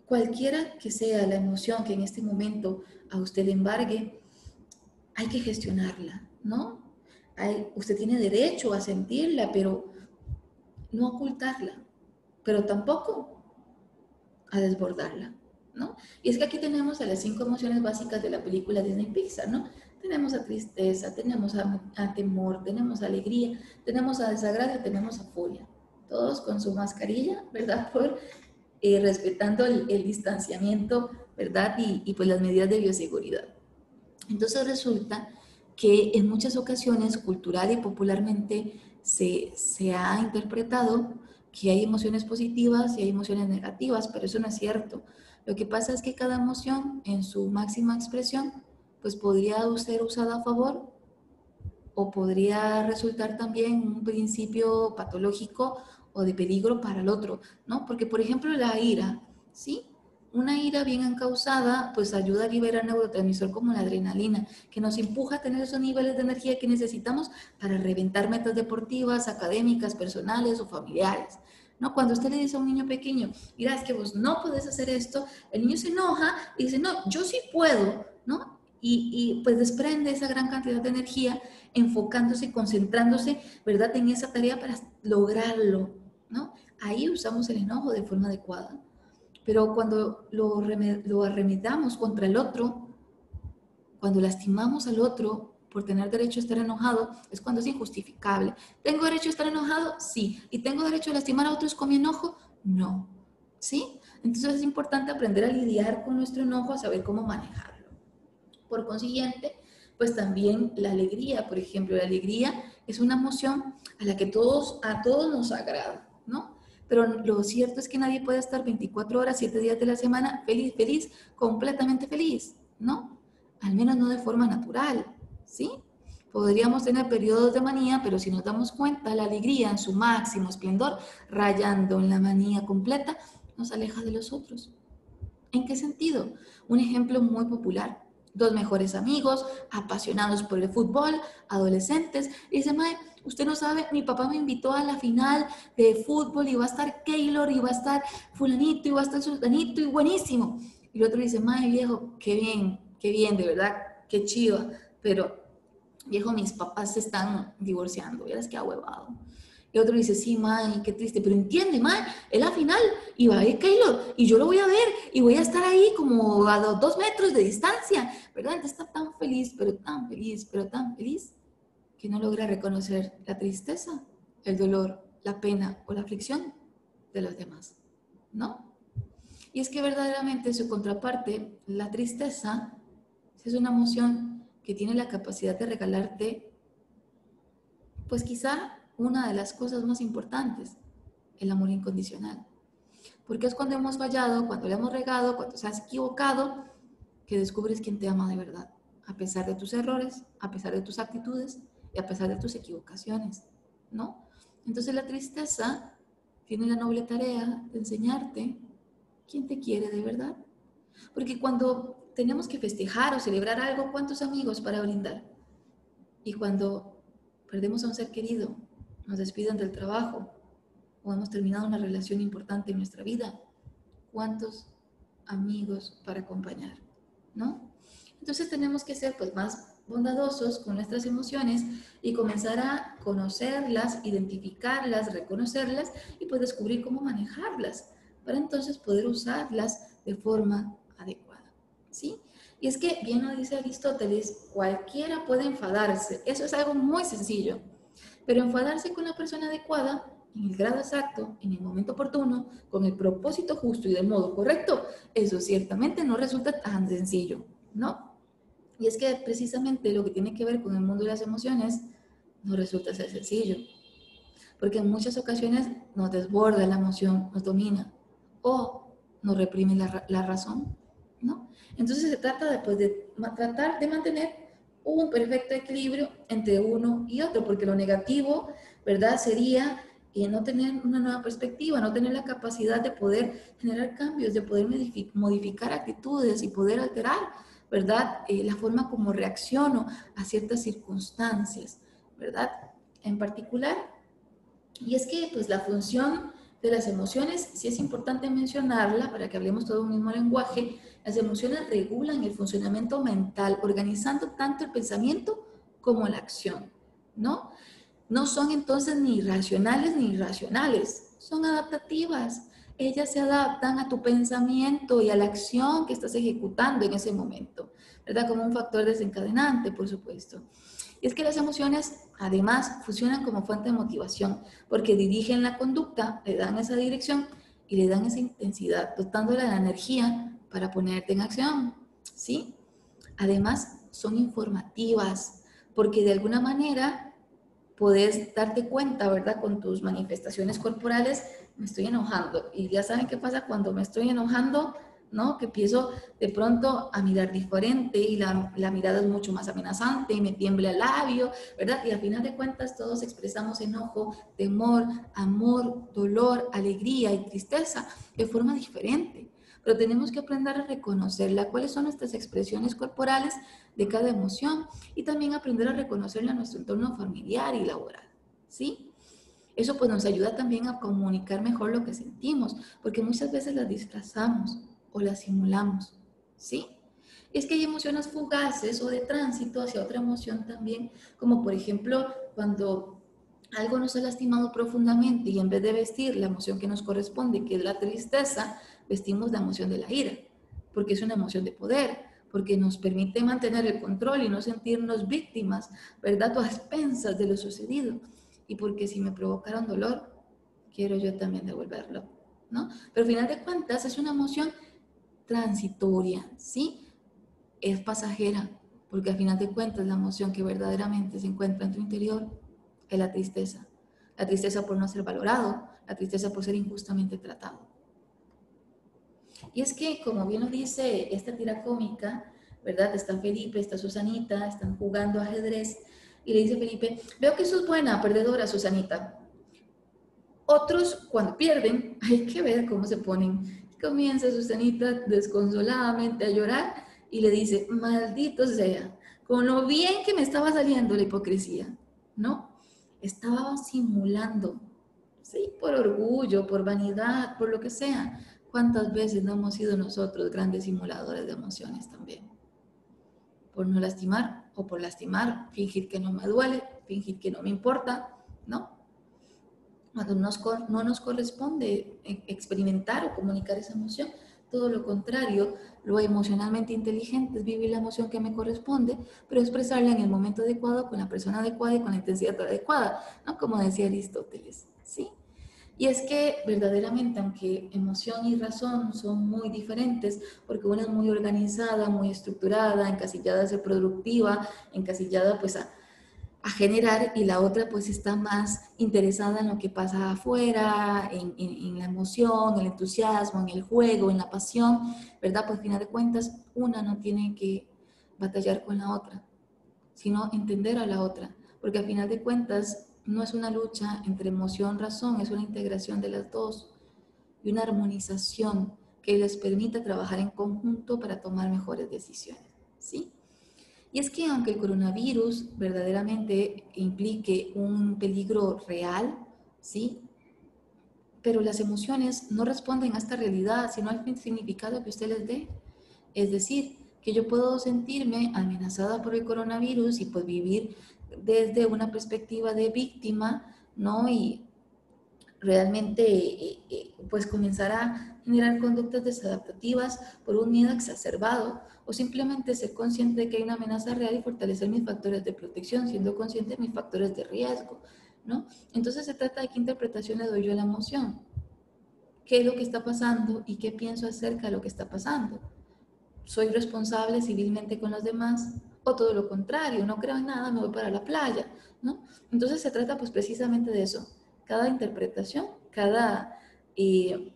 cualquiera que sea la emoción que en este momento a usted le embargue, hay que gestionarla, ¿no? Usted tiene derecho a sentirla, pero no ocultarla, pero tampoco a desbordarla, ¿no? Y es que aquí tenemos a las 5 emociones básicas de la película Disney Pixar, ¿no? Tenemos a tristeza, tenemos a temor, tenemos a alegría, tenemos a desagrado, tenemos a furia. Todos con su mascarilla, ¿verdad? Respetando el distanciamiento, ¿verdad? Y pues las medidas de bioseguridad. Entonces resulta que en muchas ocasiones cultural y popularmente se ha interpretado que hay emociones positivas y hay emociones negativas, pero eso no es cierto. Lo que pasa es que cada emoción en su máxima expresión pues podría ser usada a favor o podría resultar también un principio patológico o de peligro para el otro, ¿no? Porque, por ejemplo, la ira, ¿sí? Una ira bien encausada, pues ayuda a liberar neurotransmisor como la adrenalina, que nos empuja a tener esos niveles de energía que necesitamos para reventar metas deportivas, académicas, personales o familiares. ¿No? Cuando usted le dice a un niño pequeño, mira, es que vos no podés hacer esto, el niño se enoja y dice, no, yo sí puedo, ¿no? Y pues desprende esa gran cantidad de energía enfocándose, concentrándose, ¿verdad?, en esa tarea para lograrlo, ¿no? Ahí usamos el enojo de forma adecuada. Pero cuando lo arremedamos contra el otro, cuando lastimamos al otro por tener derecho a estar enojado, es cuando es injustificable. ¿Tengo derecho a estar enojado? Sí. ¿Y tengo derecho a lastimar a otros con mi enojo? No. ¿Sí? Entonces es importante aprender a lidiar con nuestro enojo, a saber cómo manejarlo. Por consiguiente, pues también la alegría, por ejemplo, la alegría es una emoción a la que a todos nos agrada, ¿no? Pero lo cierto es que nadie puede estar 24 horas, 7 días de la semana feliz, feliz, completamente feliz, ¿no? Al menos no de forma natural, ¿sí? Podríamos tener periodos de manía, pero si nos damos cuenta, la alegría en su máximo esplendor, rayando en la manía completa, nos aleja de los otros. ¿En qué sentido? Un ejemplo muy popular. Dos mejores amigos, apasionados por el fútbol, adolescentes, y dice, mae, usted no sabe, mi papá me invitó a la final de fútbol y va a estar Keylor, y va a estar fulanito, y va a estar sultanito, y buenísimo. Y el otro dice, mae, viejo, qué bien, de verdad, qué chiva, pero, viejo, mis papás se están divorciando, ya les queda huevado. Y otro dice, sí, mae, qué triste, pero entiende, mae, es la final y va a ir Keylor y yo lo voy a ver y voy a estar ahí como a 2 metros de distancia, ¿verdad? Entonces está tan feliz, pero tan feliz que no logra reconocer la tristeza, el dolor, la pena o la aflicción de los demás, ¿no? Y es que verdaderamente su contraparte, la tristeza, es una emoción que tiene la capacidad de regalarte, pues quizá una de las cosas más importantes, el amor incondicional. Porque es cuando hemos fallado, cuando le hemos regado, cuando se has equivocado, que descubres quién te ama de verdad, a pesar de tus errores, a pesar de tus actitudes y a pesar de tus equivocaciones, ¿no? Entonces la tristeza tiene la noble tarea de enseñarte quién te quiere de verdad. Porque cuando tenemos que festejar o celebrar algo, ¿cuántos amigos para brindar? Y cuando perdemos a un ser querido, nos despiden del trabajo o hemos terminado una relación importante en nuestra vida, ¿cuántos amigos para acompañar? ¿No? Entonces tenemos que ser pues más bondadosos con nuestras emociones y comenzar a conocerlas, identificarlas, reconocerlas y pues descubrir cómo manejarlas para entonces poder usarlas de forma adecuada, ¿sí? Y es que, bien lo dice Aristóteles, cualquiera puede enfadarse. Eso es algo muy sencillo. Pero enfadarse con la persona adecuada, en el grado exacto, en el momento oportuno, con el propósito justo y de modo correcto, eso ciertamente no resulta tan sencillo, ¿no? Y es que precisamente lo que tiene que ver con el mundo de las emociones no resulta ser sencillo, porque en muchas ocasiones nos desborda la emoción, nos domina, o nos reprime la razón, ¿no? Entonces se trata de tratar de mantener un perfecto equilibrio entre uno y otro, porque lo negativo, ¿verdad?, sería no tener una nueva perspectiva, no tener la capacidad de poder generar cambios, de poder modificar actitudes y poder alterar, ¿verdad?, la forma como reacciono a ciertas circunstancias, ¿verdad? En particular, y es que pues la función de las emociones, sí es importante mencionarla para que hablemos todo un mismo lenguaje, las emociones regulan el funcionamiento mental, organizando tanto el pensamiento como la acción, ¿no? No son entonces ni racionales ni irracionales, son adaptativas. Ellas se adaptan a tu pensamiento y a la acción que estás ejecutando en ese momento, ¿verdad? Como un factor desencadenante, por supuesto. Y es que las emociones, además, funcionan como fuente de motivación, porque dirigen la conducta, le dan esa dirección y le dan esa intensidad, dotándola de la energía para ponerte en acción, ¿sí? Además, son informativas, porque de alguna manera puedes darte cuenta, ¿verdad? Con tus manifestaciones corporales, me estoy enojando. Y ya saben qué pasa cuando me estoy enojando, ¿no? Que empiezo de pronto a mirar diferente y la mirada es mucho más amenazante y me tiembla el labio, ¿verdad? Y al final de cuentas todos expresamos enojo, temor, amor, dolor, alegría y tristeza de forma diferente. Pero tenemos que aprender a reconocerla, cuáles son nuestras expresiones corporales de cada emoción y también aprender a reconocerla en nuestro entorno familiar y laboral, ¿sí? Eso pues nos ayuda también a comunicar mejor lo que sentimos, porque muchas veces las disfrazamos o las simulamos, ¿sí? Y es que hay emociones fugaces o de tránsito hacia otra emoción también, como por ejemplo cuando algo nos ha lastimado profundamente y en vez de vestir la emoción que nos corresponde, que es la tristeza, vestimos la emoción de la ira, porque es una emoción de poder, porque nos permite mantener el control y no sentirnos víctimas, ¿verdad? O a expensas de lo sucedido. Y porque si me provocaron dolor, quiero yo también devolverlo, ¿no? Pero al final de cuentas es una emoción transitoria, ¿sí? Es pasajera, porque al final de cuentas la emoción que verdaderamente se encuentra en tu interior es la tristeza. La tristeza por no ser valorado, la tristeza por ser injustamente tratado. Y es que, como bien lo dice esta tira cómica, ¿verdad? Está Felipe, está Susanita, están jugando ajedrez, y le dice Felipe, veo que sos buena perdedora, Susanita. Otros, cuando pierden, hay que ver cómo se ponen. Comienza Susanita desconsoladamente a llorar y le dice, maldito sea, con lo bien que me estaba saliendo la hipocresía, ¿no? Estaba simulando, sí, por orgullo, por vanidad, por lo que sea. ¿Cuántas veces no hemos sido nosotros grandes simuladores de emociones también? Por no lastimar o por lastimar, fingir que no me duele, fingir que no me importa, ¿no? Cuando no nos corresponde experimentar o comunicar esa emoción, todo lo contrario, lo emocionalmente inteligente es vivir la emoción que me corresponde, pero expresarla en el momento adecuado, con la persona adecuada y con la intensidad adecuada, ¿no? Como decía Aristóteles, ¿sí? Y es que verdaderamente, aunque emoción y razón son muy diferentes, porque una es muy organizada, muy estructurada, encasillada a ser productiva, encasillada pues a generar, y la otra pues está más interesada en lo que pasa afuera, en la emoción, el entusiasmo, en el juego, en la pasión, ¿verdad? Pues al final de cuentas una no tiene que batallar con la otra, sino entender a la otra, porque al final de cuentas no es una lucha entre emoción, razón, es una integración de las dos y una armonización que les permita trabajar en conjunto para tomar mejores decisiones, ¿sí? Y es que aunque el coronavirus verdaderamente implique un peligro real, ¿sí? Pero las emociones no responden a esta realidad, sino al significado que usted les dé. Es decir, que yo puedo sentirme amenazada por el coronavirus y pues vivir desde una perspectiva de víctima, ¿no? Y realmente pues comenzar a generar conductas desadaptativas por un miedo exacerbado o simplemente ser consciente de que hay una amenaza real y fortalecer mis factores de protección, siendo consciente de mis factores de riesgo, ¿no? Entonces se trata de qué interpretación le doy yo a la emoción, qué es lo que está pasando y qué pienso acerca de lo que está pasando. ¿Soy responsable civilmente con los demás? O todo lo contrario, no creo en nada, me voy para la playa, ¿no? Entonces se trata pues precisamente de eso. Cada interpretación, eh,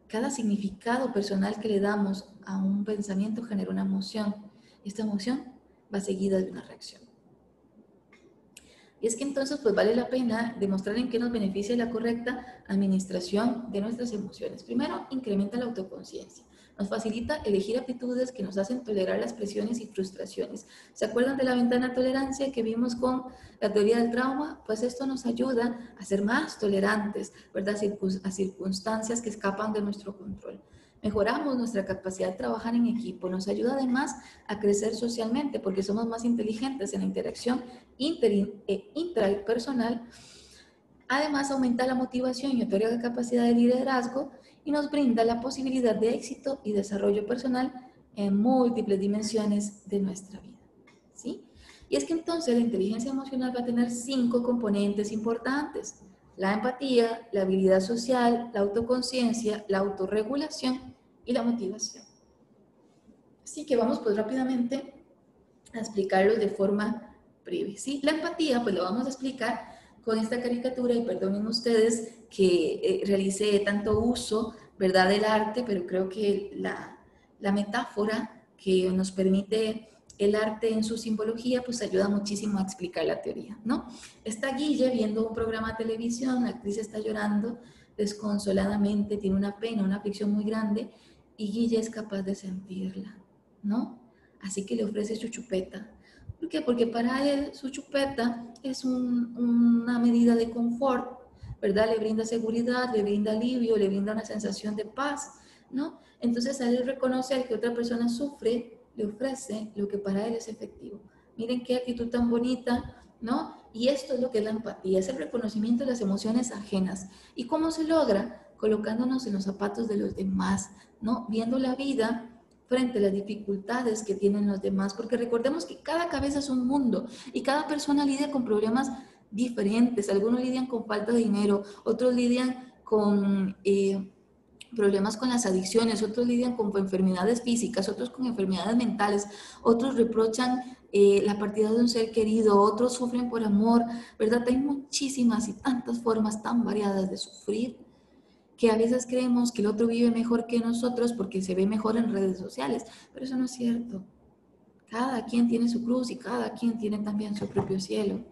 cada significado personal que le damos a un pensamiento genera una emoción. Esta emoción va seguida de una reacción. Y es que entonces pues vale la pena demostrar en qué nos beneficia la correcta administración de nuestras emociones. Primero, incrementa la autoconciencia. Nos facilita elegir actitudes que nos hacen tolerar las presiones y frustraciones. ¿Se acuerdan de la ventana de tolerancia que vimos con la teoría del trauma? Pues esto nos ayuda a ser más tolerantes, ¿verdad? A circunstancias que escapan de nuestro control. Mejoramos nuestra capacidad de trabajar en equipo, nos ayuda además a crecer socialmente porque somos más inteligentes en la interacción intrapersonal. Además, aumenta la motivación y otorga capacidad de liderazgo y nos brinda la posibilidad de éxito y desarrollo personal en múltiples dimensiones de nuestra vida, ¿sí? Y es que entonces la inteligencia emocional va a tener 5 componentes importantes: la empatía, la habilidad social, la autoconciencia, la autorregulación y la motivación. Así que vamos pues rápidamente a explicarlos de forma prive, ¿sí? La empatía, pues lo vamos a explicar con esta caricatura, y perdonen ustedes que realice tanto uso, ¿verdad?, del arte, pero creo que la metáfora que nos permite el arte en su simbología, pues ayuda muchísimo a explicar la teoría, ¿no? Está Guille viendo un programa de televisión, la actriz está llorando desconsoladamente, tiene una pena, una aflicción muy grande, y Guille es capaz de sentirla, ¿no? Así que le ofrece su chupeta. ¿Por qué? Porque para él su chupeta es una medida de confort, ¿verdad? Le brinda seguridad, le brinda alivio, le brinda una sensación de paz, ¿no? Entonces, al él reconocer que otra persona sufre, le ofrece lo que para él es efectivo. Miren qué actitud tan bonita, ¿no? Y esto es lo que es la empatía, es el reconocimiento de las emociones ajenas. ¿Y cómo se logra? Colocándonos en los zapatos de los demás, ¿no? Viendo la vida frente a las dificultades que tienen los demás, porque recordemos que cada cabeza es un mundo y cada persona lidia con problemas diferentes. Algunos lidian con falta de dinero, otros lidian con problemas con las adicciones, otros lidian con enfermedades físicas, otros con enfermedades mentales, otros reprochan la partida de un ser querido, otros sufren por amor, ¿verdad? Hay muchísimas y tantas formas tan variadas de sufrir, que a veces creemos que el otro vive mejor que nosotros porque se ve mejor en redes sociales, pero eso no es cierto. Cada quien tiene su cruz y cada quien tiene también su propio cielo,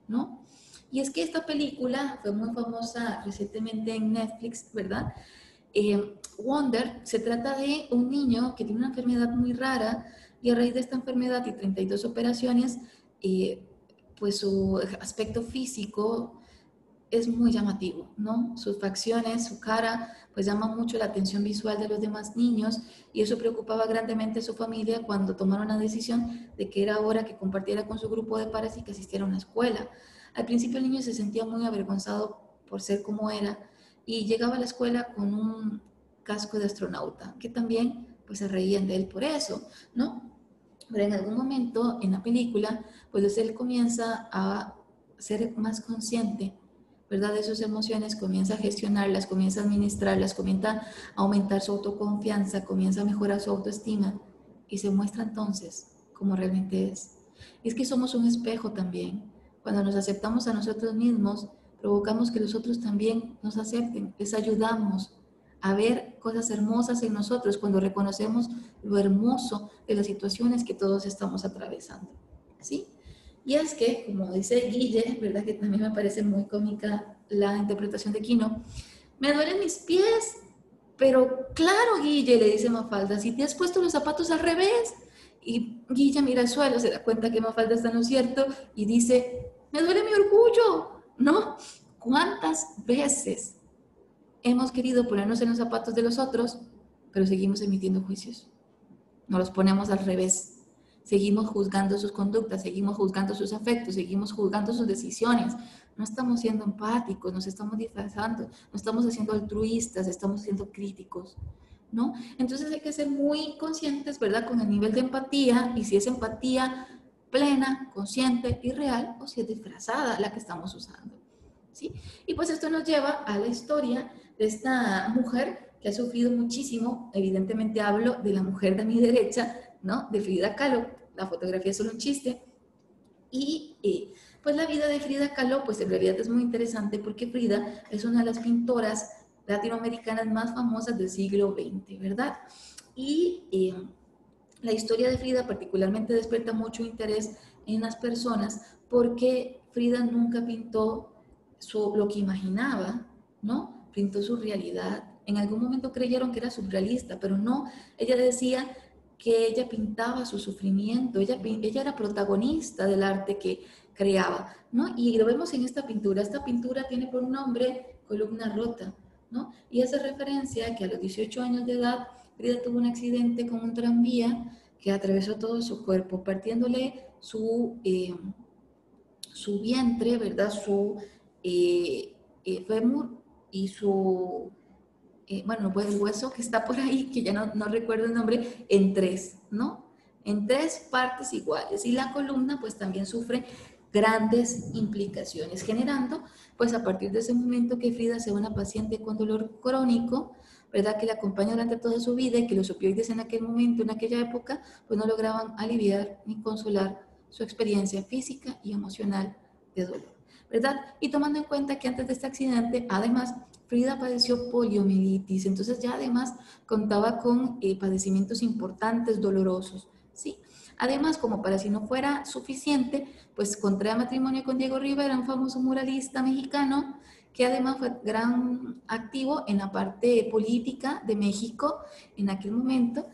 ¿no? Y es que esta película fue muy famosa recientemente en Netflix, ¿verdad? Wonder se trata de un niño que tiene una enfermedad muy rara, y a raíz de esta enfermedad y 32 operaciones, pues su aspecto físico es muy llamativo, ¿no? Sus facciones, su cara, pues llama mucho la atención visual de los demás niños, y eso preocupaba grandemente a su familia cuando tomaron la decisión de que era hora que compartiera con su grupo de pares y que asistiera a una escuela. Al principio el niño se sentía muy avergonzado por ser como era, y llegaba a la escuela con un casco de astronauta, que también pues se reían de él por eso, ¿no? Pero en algún momento en la película, pues él comienza a ser más consciente, ¿verdad?, de sus emociones, comienza a gestionarlas, comienza a administrarlas, comienza a aumentar su autoconfianza, comienza a mejorar su autoestima, y se muestra entonces como realmente es. Y es que somos un espejo también. Cuando nos aceptamos a nosotros mismos, provocamos que los otros también nos acepten, les ayudamos a ver cosas hermosas en nosotros cuando reconocemos lo hermoso de las situaciones que todos estamos atravesando, ¿sí? Y es que, como dice Guille, ¿verdad?, que también me parece muy cómica la interpretación de Kino, me duelen mis pies, pero claro, Guille, le dice Mafalda, si te has puesto los zapatos al revés. Y Guille mira al suelo, se da cuenta que Mafalda está en lo cierto y dice, me duele mi orgullo, ¿no? ¿Cuántas veces hemos querido ponernos en los zapatos de los otros, pero seguimos emitiendo juicios? Nos los ponemos al revés. Seguimos juzgando sus conductas, seguimos juzgando sus afectos, seguimos juzgando sus decisiones. No estamos siendo empáticos, nos estamos disfrazando, no estamos siendo altruistas, estamos siendo críticos, ¿no? Entonces hay que ser muy conscientes, ¿verdad?, con el nivel de empatía, y si es empatía plena, consciente y real, o si es disfrazada la que estamos usando, ¿sí? Y pues esto nos lleva a la historia de esta mujer que ha sufrido muchísimo. Evidentemente hablo de la mujer de mi derecha, ¿no?, de Frida Kahlo. La fotografía es solo un chiste. Y pues la vida de Frida Kahlo, pues en realidad es muy interesante, porque Frida es una de las pintoras latinoamericanas más famosas del siglo XX, ¿verdad? Y la historia de Frida particularmente despierta mucho interés en las personas, porque Frida nunca pintó lo que imaginaba, ¿no? Pintó su realidad. En algún momento creyeron que era surrealista, pero no. Ella decía que ella pintaba su sufrimiento, ella era protagonista del arte que creaba, ¿no? Y lo vemos en esta pintura. Esta pintura tiene por nombre Columna Rota, ¿no? Y hace referencia a que a los 18 años de edad Frida tuvo un accidente con un tranvía que atravesó todo su cuerpo, partiéndole su vientre, ¿verdad?, su fémur y su, bueno, pues el hueso que está por ahí, que ya no recuerdo el nombre, en tres, ¿no? En tres partes iguales. Y la columna pues también sufre grandes implicaciones, generando pues a partir de ese momento que Frida sea una paciente con dolor crónico, ¿verdad?, que la acompaña durante toda su vida, y que los opioides en aquel momento, en aquella época, pues no lograban aliviar ni consolar su experiencia física y emocional de dolor, ¿verdad? Y tomando en cuenta que antes de este accidente, además, Frida padeció poliomielitis, entonces ya además contaba con padecimientos importantes, dolorosos, ¿sí? Además, como para si no fuera suficiente, pues contrae matrimonio con Diego Rivera, un famoso muralista mexicano, que además fue gran activo en la parte política de México en aquel momento.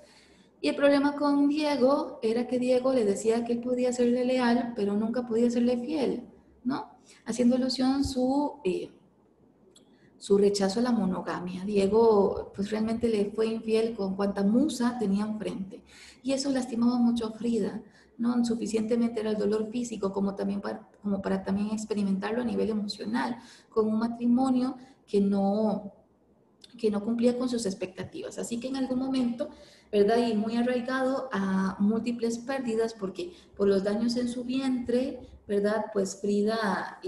Y el problema con Diego era que Diego le decía que él podía serle leal, pero nunca podía serle fiel, ¿no? Haciendo alusión su rechazo a la monogamia. Diego pues realmente le fue infiel con cuanta musa tenía enfrente. Y eso lastimaba mucho a Frida, ¿no? Suficientemente era el dolor físico como para también experimentarlo a nivel emocional, con un matrimonio que no cumplía con sus expectativas. Así que en algún momento, ¿verdad? Y muy arraigado a múltiples pérdidas, porque por los daños en su vientre, ¿verdad? Pues Frida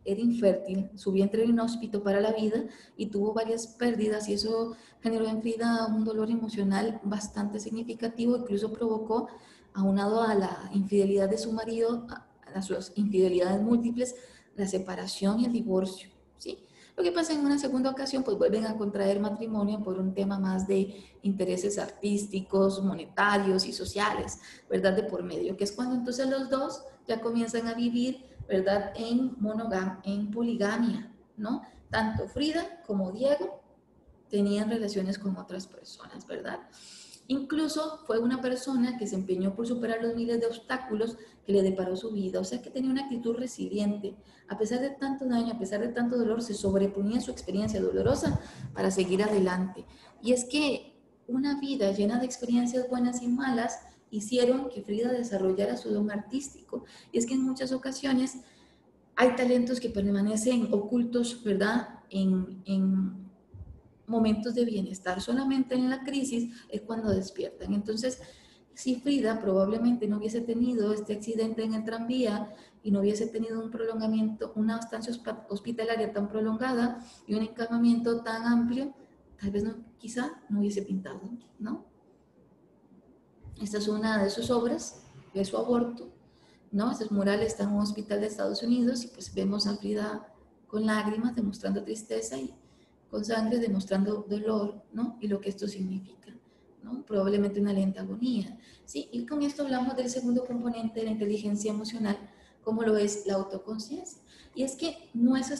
era infértil, su vientre era inhóspito para la vida y tuvo varias pérdidas y eso generó en Frida un dolor emocional bastante significativo, incluso provocó, aunado a la infidelidad de su marido, a sus infidelidades múltiples, la separación y el divorcio, ¿sí? Lo que pasa en una segunda ocasión, pues vuelven a contraer matrimonio por un tema más de intereses artísticos, monetarios y sociales, ¿verdad? De por medio, que es cuando entonces los dos ya comienzan a vivir, ¿verdad? En poligamia, ¿no? Tanto Frida como Diego tenían relaciones con otras personas, ¿verdad? Incluso fue una persona que se empeñó por superar los miles de obstáculos que le deparó su vida, o sea que tenía una actitud resiliente. A pesar de tanto daño, a pesar de tanto dolor, se sobreponía a su experiencia dolorosa para seguir adelante. Y es que una vida llena de experiencias buenas y malas hicieron que Frida desarrollara su don artístico. Y es que en muchas ocasiones hay talentos que permanecen ocultos, ¿verdad? En momentos de bienestar. Solamente en la crisis es cuando despiertan. Entonces, si Frida probablemente no hubiese tenido este accidente en el tranvía y no hubiese tenido un prolongamiento, una estancia hospitalaria tan prolongada y un encamamiento tan amplio, tal vez no, quizá no hubiese pintado, ¿no? Esta es una de sus obras, de su aborto, ¿no? Estos murales están en un hospital de Estados Unidos y pues vemos a Frida con lágrimas demostrando tristeza y con sangre demostrando dolor, ¿no? Y lo que esto significa, ¿no? Probablemente una lenta agonía, ¿sí? Y con esto hablamos del segundo componente de la inteligencia emocional, como lo es la autoconciencia. Y es que no es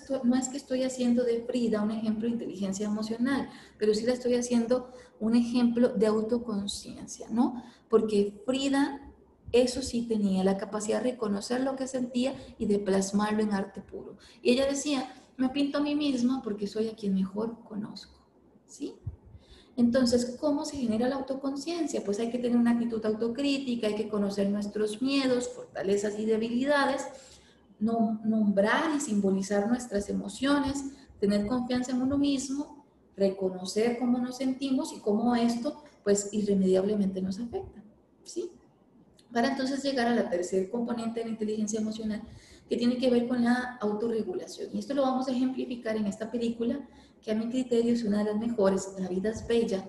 que estoy haciendo de Frida un ejemplo de inteligencia emocional, pero sí la estoy haciendo un ejemplo de autoconciencia, ¿no? Porque Frida, eso sí, tenía la capacidad de reconocer lo que sentía y de plasmarlo en arte puro. Y ella decía, me pinto a mí misma porque soy a quien mejor conozco, ¿sí? Entonces, ¿cómo se genera la autoconciencia? Pues hay que tener una actitud autocrítica, hay que conocer nuestros miedos, fortalezas y debilidades, nombrar y simbolizar nuestras emociones, tener confianza en uno mismo, reconocer cómo nos sentimos y cómo esto, pues, irremediablemente nos afecta, ¿sí? Para entonces llegar a la tercer componente de la inteligencia emocional, que tiene que ver con la autorregulación. Y esto lo vamos a ejemplificar en esta película, que a mi criterio es una de las mejores, La vida es bella.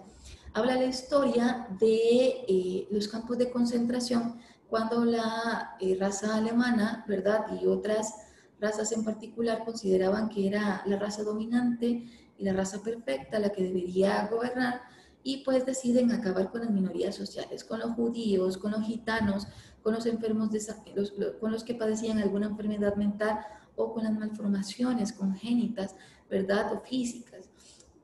Habla la historia de los campos de concentración cuando la raza alemana, ¿verdad? Y otras razas en particular consideraban que era la raza dominante y la raza perfecta la que debería gobernar, y pues deciden acabar con las minorías sociales, con los judíos, con los gitanos, con los enfermos, con los que padecían alguna enfermedad mental o con las malformaciones congénitas, ¿verdad? O físicas,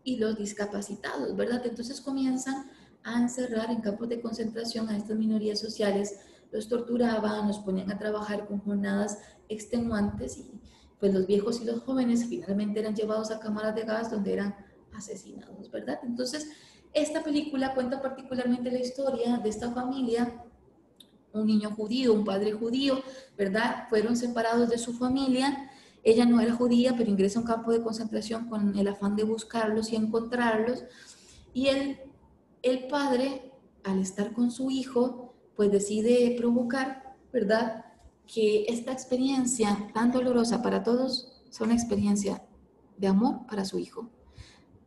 y los discapacitados, ¿verdad? Entonces comienzan a encerrar en campos de concentración a estas minorías sociales, los torturaban, los ponían a trabajar con jornadas extenuantes y pues los viejos y los jóvenes finalmente eran llevados a cámaras de gas donde eran asesinados, ¿verdad? Entonces, esta película cuenta particularmente la historia de esta familia, un niño judío, un padre judío, ¿verdad? Fueron separados de su familia. Ella no era judía, pero ingresa a un campo de concentración con el afán de buscarlos y encontrarlos. Y el padre, al estar con su hijo, pues decide provocar, ¿verdad? Que esta experiencia tan dolorosa para todos sea una experiencia de amor para su hijo.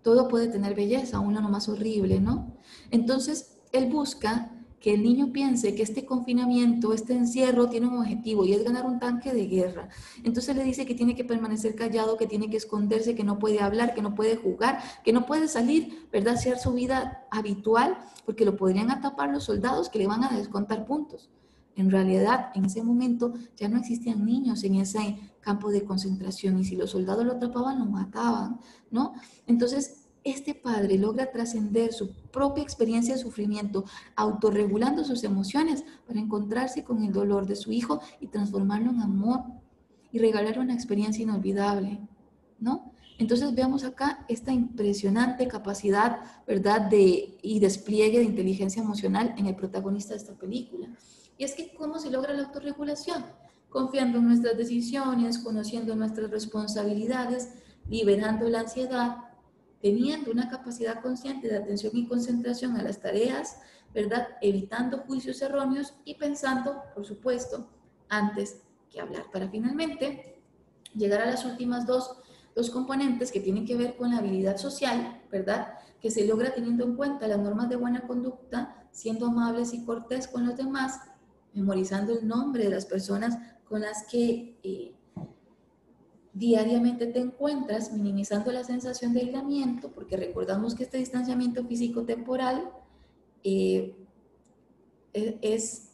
Todo puede tener belleza, una no más horrible, ¿no? Entonces, él busca que el niño piense que este confinamiento, este encierro tiene un objetivo y es ganar un tanque de guerra. Entonces le dice que tiene que permanecer callado, que tiene que esconderse, que no puede hablar, que no puede jugar, que no puede salir, ¿verdad? Hacer su vida habitual, porque lo podrían atrapar los soldados que le van a descontar puntos. En realidad, en ese momento ya no existían niños en ese campo de concentración y si los soldados lo atrapaban, lo mataban, ¿no? Entonces, este padre logra trascender su propia experiencia de sufrimiento, autorregulando sus emociones para encontrarse con el dolor de su hijo y transformarlo en amor y regalarle una experiencia inolvidable, ¿no? Entonces veamos acá esta impresionante capacidad, ¿verdad?, y despliegue de inteligencia emocional en el protagonista de esta película. Y es que, ¿cómo se logra la autorregulación? Confiando en nuestras decisiones, conociendo nuestras responsabilidades, liberando la ansiedad, teniendo una capacidad consciente de atención y concentración a las tareas, ¿verdad? Evitando juicios erróneos y pensando, por supuesto, antes que hablar, para finalmente llegar a las últimas dos componentes que tienen que ver con la habilidad social, ¿verdad? Que se logra teniendo en cuenta las normas de buena conducta, siendo amables y cortés con los demás, memorizando el nombre de las personas con las que diariamente te encuentras, minimizando la sensación de aislamiento, porque recordamos que este distanciamiento físico-temporal eh, es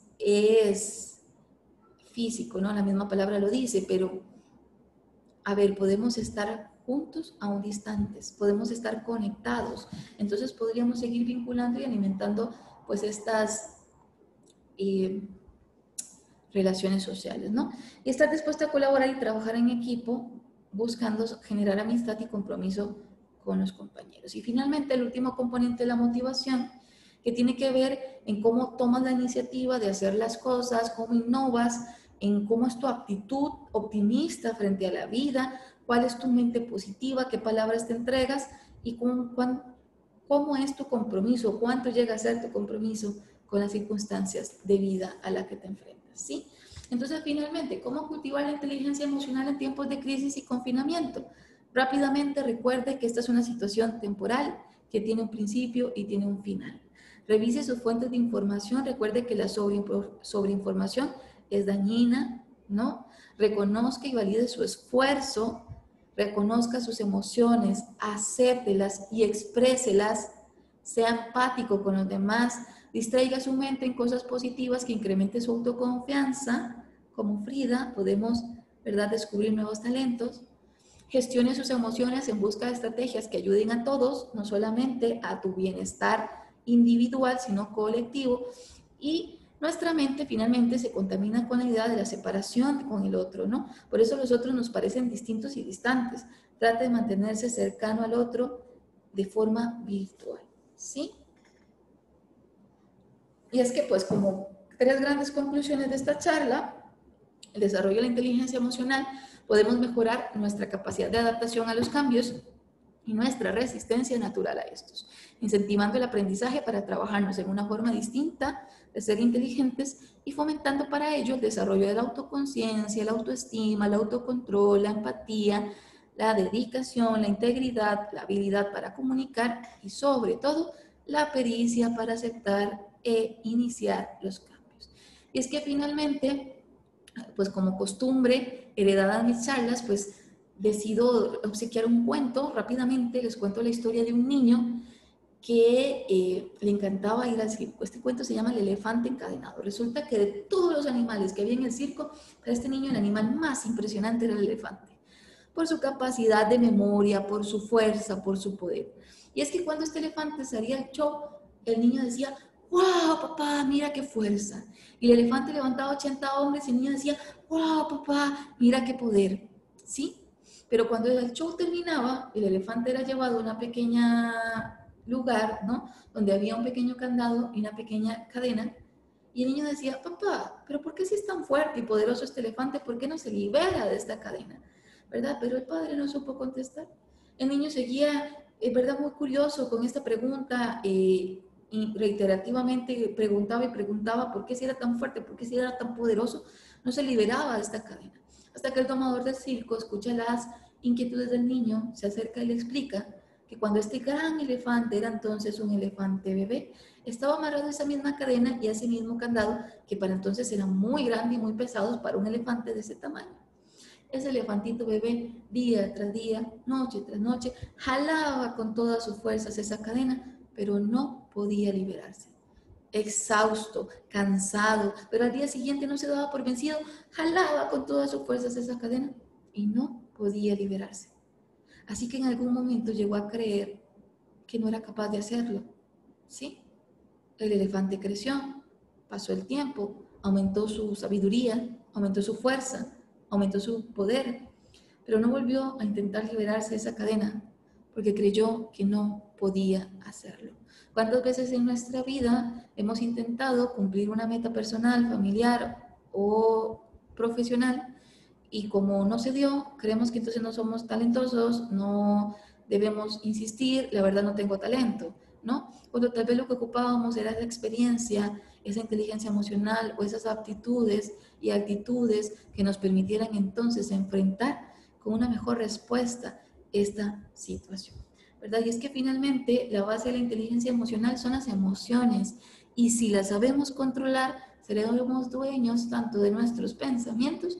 físico, ¿no? La misma palabra lo dice, pero a ver, podemos estar juntos aún distantes, podemos estar conectados, entonces podríamos seguir vinculando y alimentando pues estas eh, relaciones sociales, ¿no? Y estar dispuesta a colaborar y trabajar en equipo buscando generar amistad y compromiso con los compañeros. Y finalmente el último componente es la motivación, que tiene que ver en cómo tomas la iniciativa de hacer las cosas, cómo innovas, en cómo es tu actitud optimista frente a la vida, cuál es tu mente positiva, qué palabras te entregas y cómo es tu compromiso, cuánto llega a ser tu compromiso con las circunstancias de vida a la que te enfrentas, ¿sí? Entonces, finalmente, ¿cómo cultivar la inteligencia emocional en tiempos de crisis y confinamiento? Rápidamente recuerde que esta es una situación temporal que tiene un principio y tiene un final. Revise sus fuentes de información, recuerde que la sobreinformación es dañina, ¿no? Reconozca y valide su esfuerzo, reconozca sus emociones, acéptelas y expréselas, sea empático con los demás, distraiga su mente en cosas positivas que incrementen su autoconfianza. Como Frida, podemos, ¿verdad?, descubrir nuevos talentos. Gestione sus emociones en busca de estrategias que ayuden a todos, no solamente a tu bienestar individual, sino colectivo. Y nuestra mente finalmente se contamina con la idea de la separación con el otro, ¿no? Por eso los otros nos parecen distintos y distantes. Trata de mantenerse cercano al otro de forma virtual, ¿sí? Y es que, pues, como tres grandes conclusiones de esta charla, el desarrollo de la inteligencia emocional, podemos mejorar nuestra capacidad de adaptación a los cambios y nuestra resistencia natural a estos, incentivando el aprendizaje para trabajarnos en una forma distinta de ser inteligentes y fomentando para ello el desarrollo de la autoconciencia, la autoestima, el autocontrol, la empatía, la dedicación, la integridad, la habilidad para comunicar y sobre todo la pericia para aceptar e iniciar los cambios. Y es que finalmente, pues como costumbre heredada de mis charlas, pues decido obsequiar un cuento. Rápidamente les cuento la historia de un niño que le encantaba ir al circo. Este cuento se llama El elefante encadenado. Resulta que de todos los animales que había en el circo, para este niño el animal más impresionante era el elefante, por su capacidad de memoria, por su fuerza, por su poder. Y es que cuando este elefante salía al show, el niño decía: ¡wow, papá, mira qué fuerza! Y el elefante levantaba 80 hombres y el niño decía: ¡wow, papá, mira qué poder! ¿Sí? Pero cuando el show terminaba, el elefante era llevado a una pequeña lugar, ¿no?, donde había un pequeño candado y una pequeña cadena, y el niño decía: papá, ¿pero por qué si es tan fuerte y poderoso este elefante? ¿Por qué no se libera de esta cadena? ¿Verdad? Pero el padre no supo contestar. El niño seguía, ¿verdad?, muy curioso con esta pregunta, y reiterativamente preguntaba y preguntaba por qué si era tan fuerte, por qué si era tan poderoso, no se liberaba de esta cadena. Hasta que el domador del circo escucha las inquietudes del niño, se acerca y le explica que cuando este gran elefante, era entonces un elefante bebé, estaba amarrado a esa misma cadena y a ese mismo candado, que para entonces eran muy grandes y muy pesados para un elefante de ese tamaño. Ese elefantito bebé, día tras día, noche tras noche, jalaba con todas sus fuerzas esa cadena, pero no podía liberarse. Exhausto, cansado, pero al día siguiente no se daba por vencido, jalaba con todas sus fuerzas esa cadena y no podía liberarse. Así que en algún momento llegó a creer que no era capaz de hacerlo. ¿Sí? El elefante creció, pasó el tiempo, aumentó su sabiduría, aumentó su fuerza, aumentó su poder, pero no volvió a intentar liberarse de esa cadena porque creyó que no podía hacerlo. ¿Cuántas veces en nuestra vida hemos intentado cumplir una meta personal, familiar o profesional y como no se dio, creemos que entonces no somos talentosos, no debemos insistir, la verdad no tengo talento, ¿no? Cuando tal vez lo que ocupábamos era esa experiencia, esa inteligencia emocional o esas aptitudes y actitudes que nos permitieran entonces enfrentar con una mejor respuesta esta situación, ¿verdad? Y es que finalmente la base de la inteligencia emocional son las emociones y si las sabemos controlar, seremos dueños tanto de nuestros pensamientos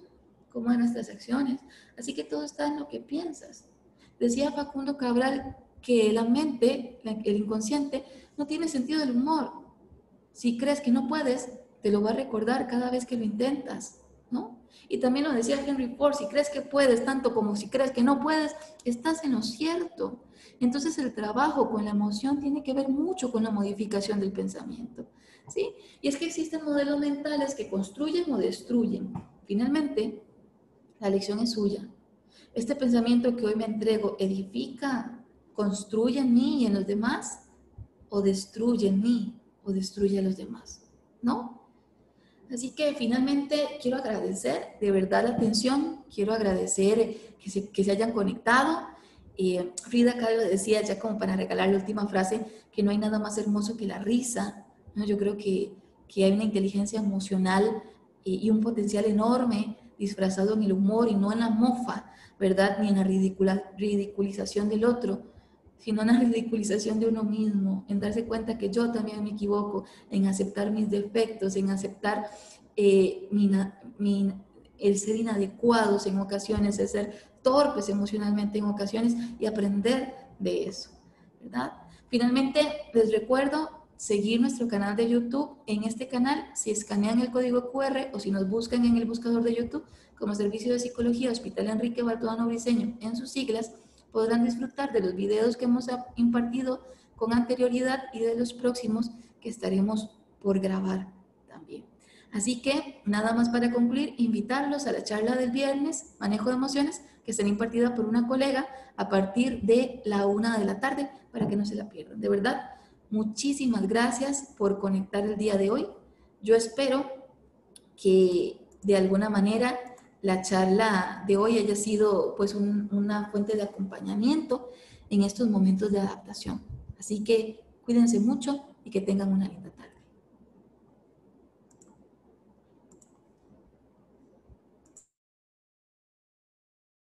como de nuestras acciones. Así que todo está en lo que piensas. Decía Facundo Cabral que la mente, el inconsciente, no tiene sentido del humor. Si crees que no puedes, te lo va a recordar cada vez que lo intentas, ¿no? Y también lo decía Henry Ford, si crees que puedes tanto como si crees que no puedes, estás en lo cierto. Entonces el trabajo con la emoción tiene que ver mucho con la modificación del pensamiento, ¿sí? Y es que existen modelos mentales que construyen o destruyen. Finalmente, la lección es suya. Este pensamiento que hoy me entrego edifica, construye en mí y en los demás, o destruye en mí o destruye a los demás, ¿no? Así que finalmente quiero agradecer de verdad la atención, quiero agradecer que se hayan conectado. Frida Kahlo decía, ya como para regalar la última frase, que no hay nada más hermoso que la risa, ¿no? Yo creo que hay una inteligencia emocional y un potencial enorme disfrazado en el humor y no en la mofa, ¿verdad? Ni en la ridiculización del otro, sino en la ridiculización de uno mismo, en darse cuenta que yo también me equivoco, en aceptar mis defectos, en aceptar eh, mi, mi, el ser inadecuados en ocasiones, el ser torpes emocionalmente en ocasiones y aprender de eso, ¿verdad? Finalmente, les recuerdo seguir nuestro canal de YouTube. En este canal, si escanean el código QR o si nos buscan en el buscador de YouTube como Servicio de Psicología Hospital Enrique Baltodano Briceño en sus siglas, podrán disfrutar de los videos que hemos impartido con anterioridad y de los próximos que estaremos por grabar también. Así que, nada más para concluir, invitarlos a la charla del viernes, Manejo de Emociones, que será impartida por una colega a partir de la 1 de la tarde, para que no se la pierdan. De verdad, muchísimas gracias por conectar el día de hoy. Yo espero que de alguna manera la charla de hoy haya sido pues una fuente de acompañamiento en estos momentos de adaptación. Así que cuídense mucho y que tengan una linda tarde.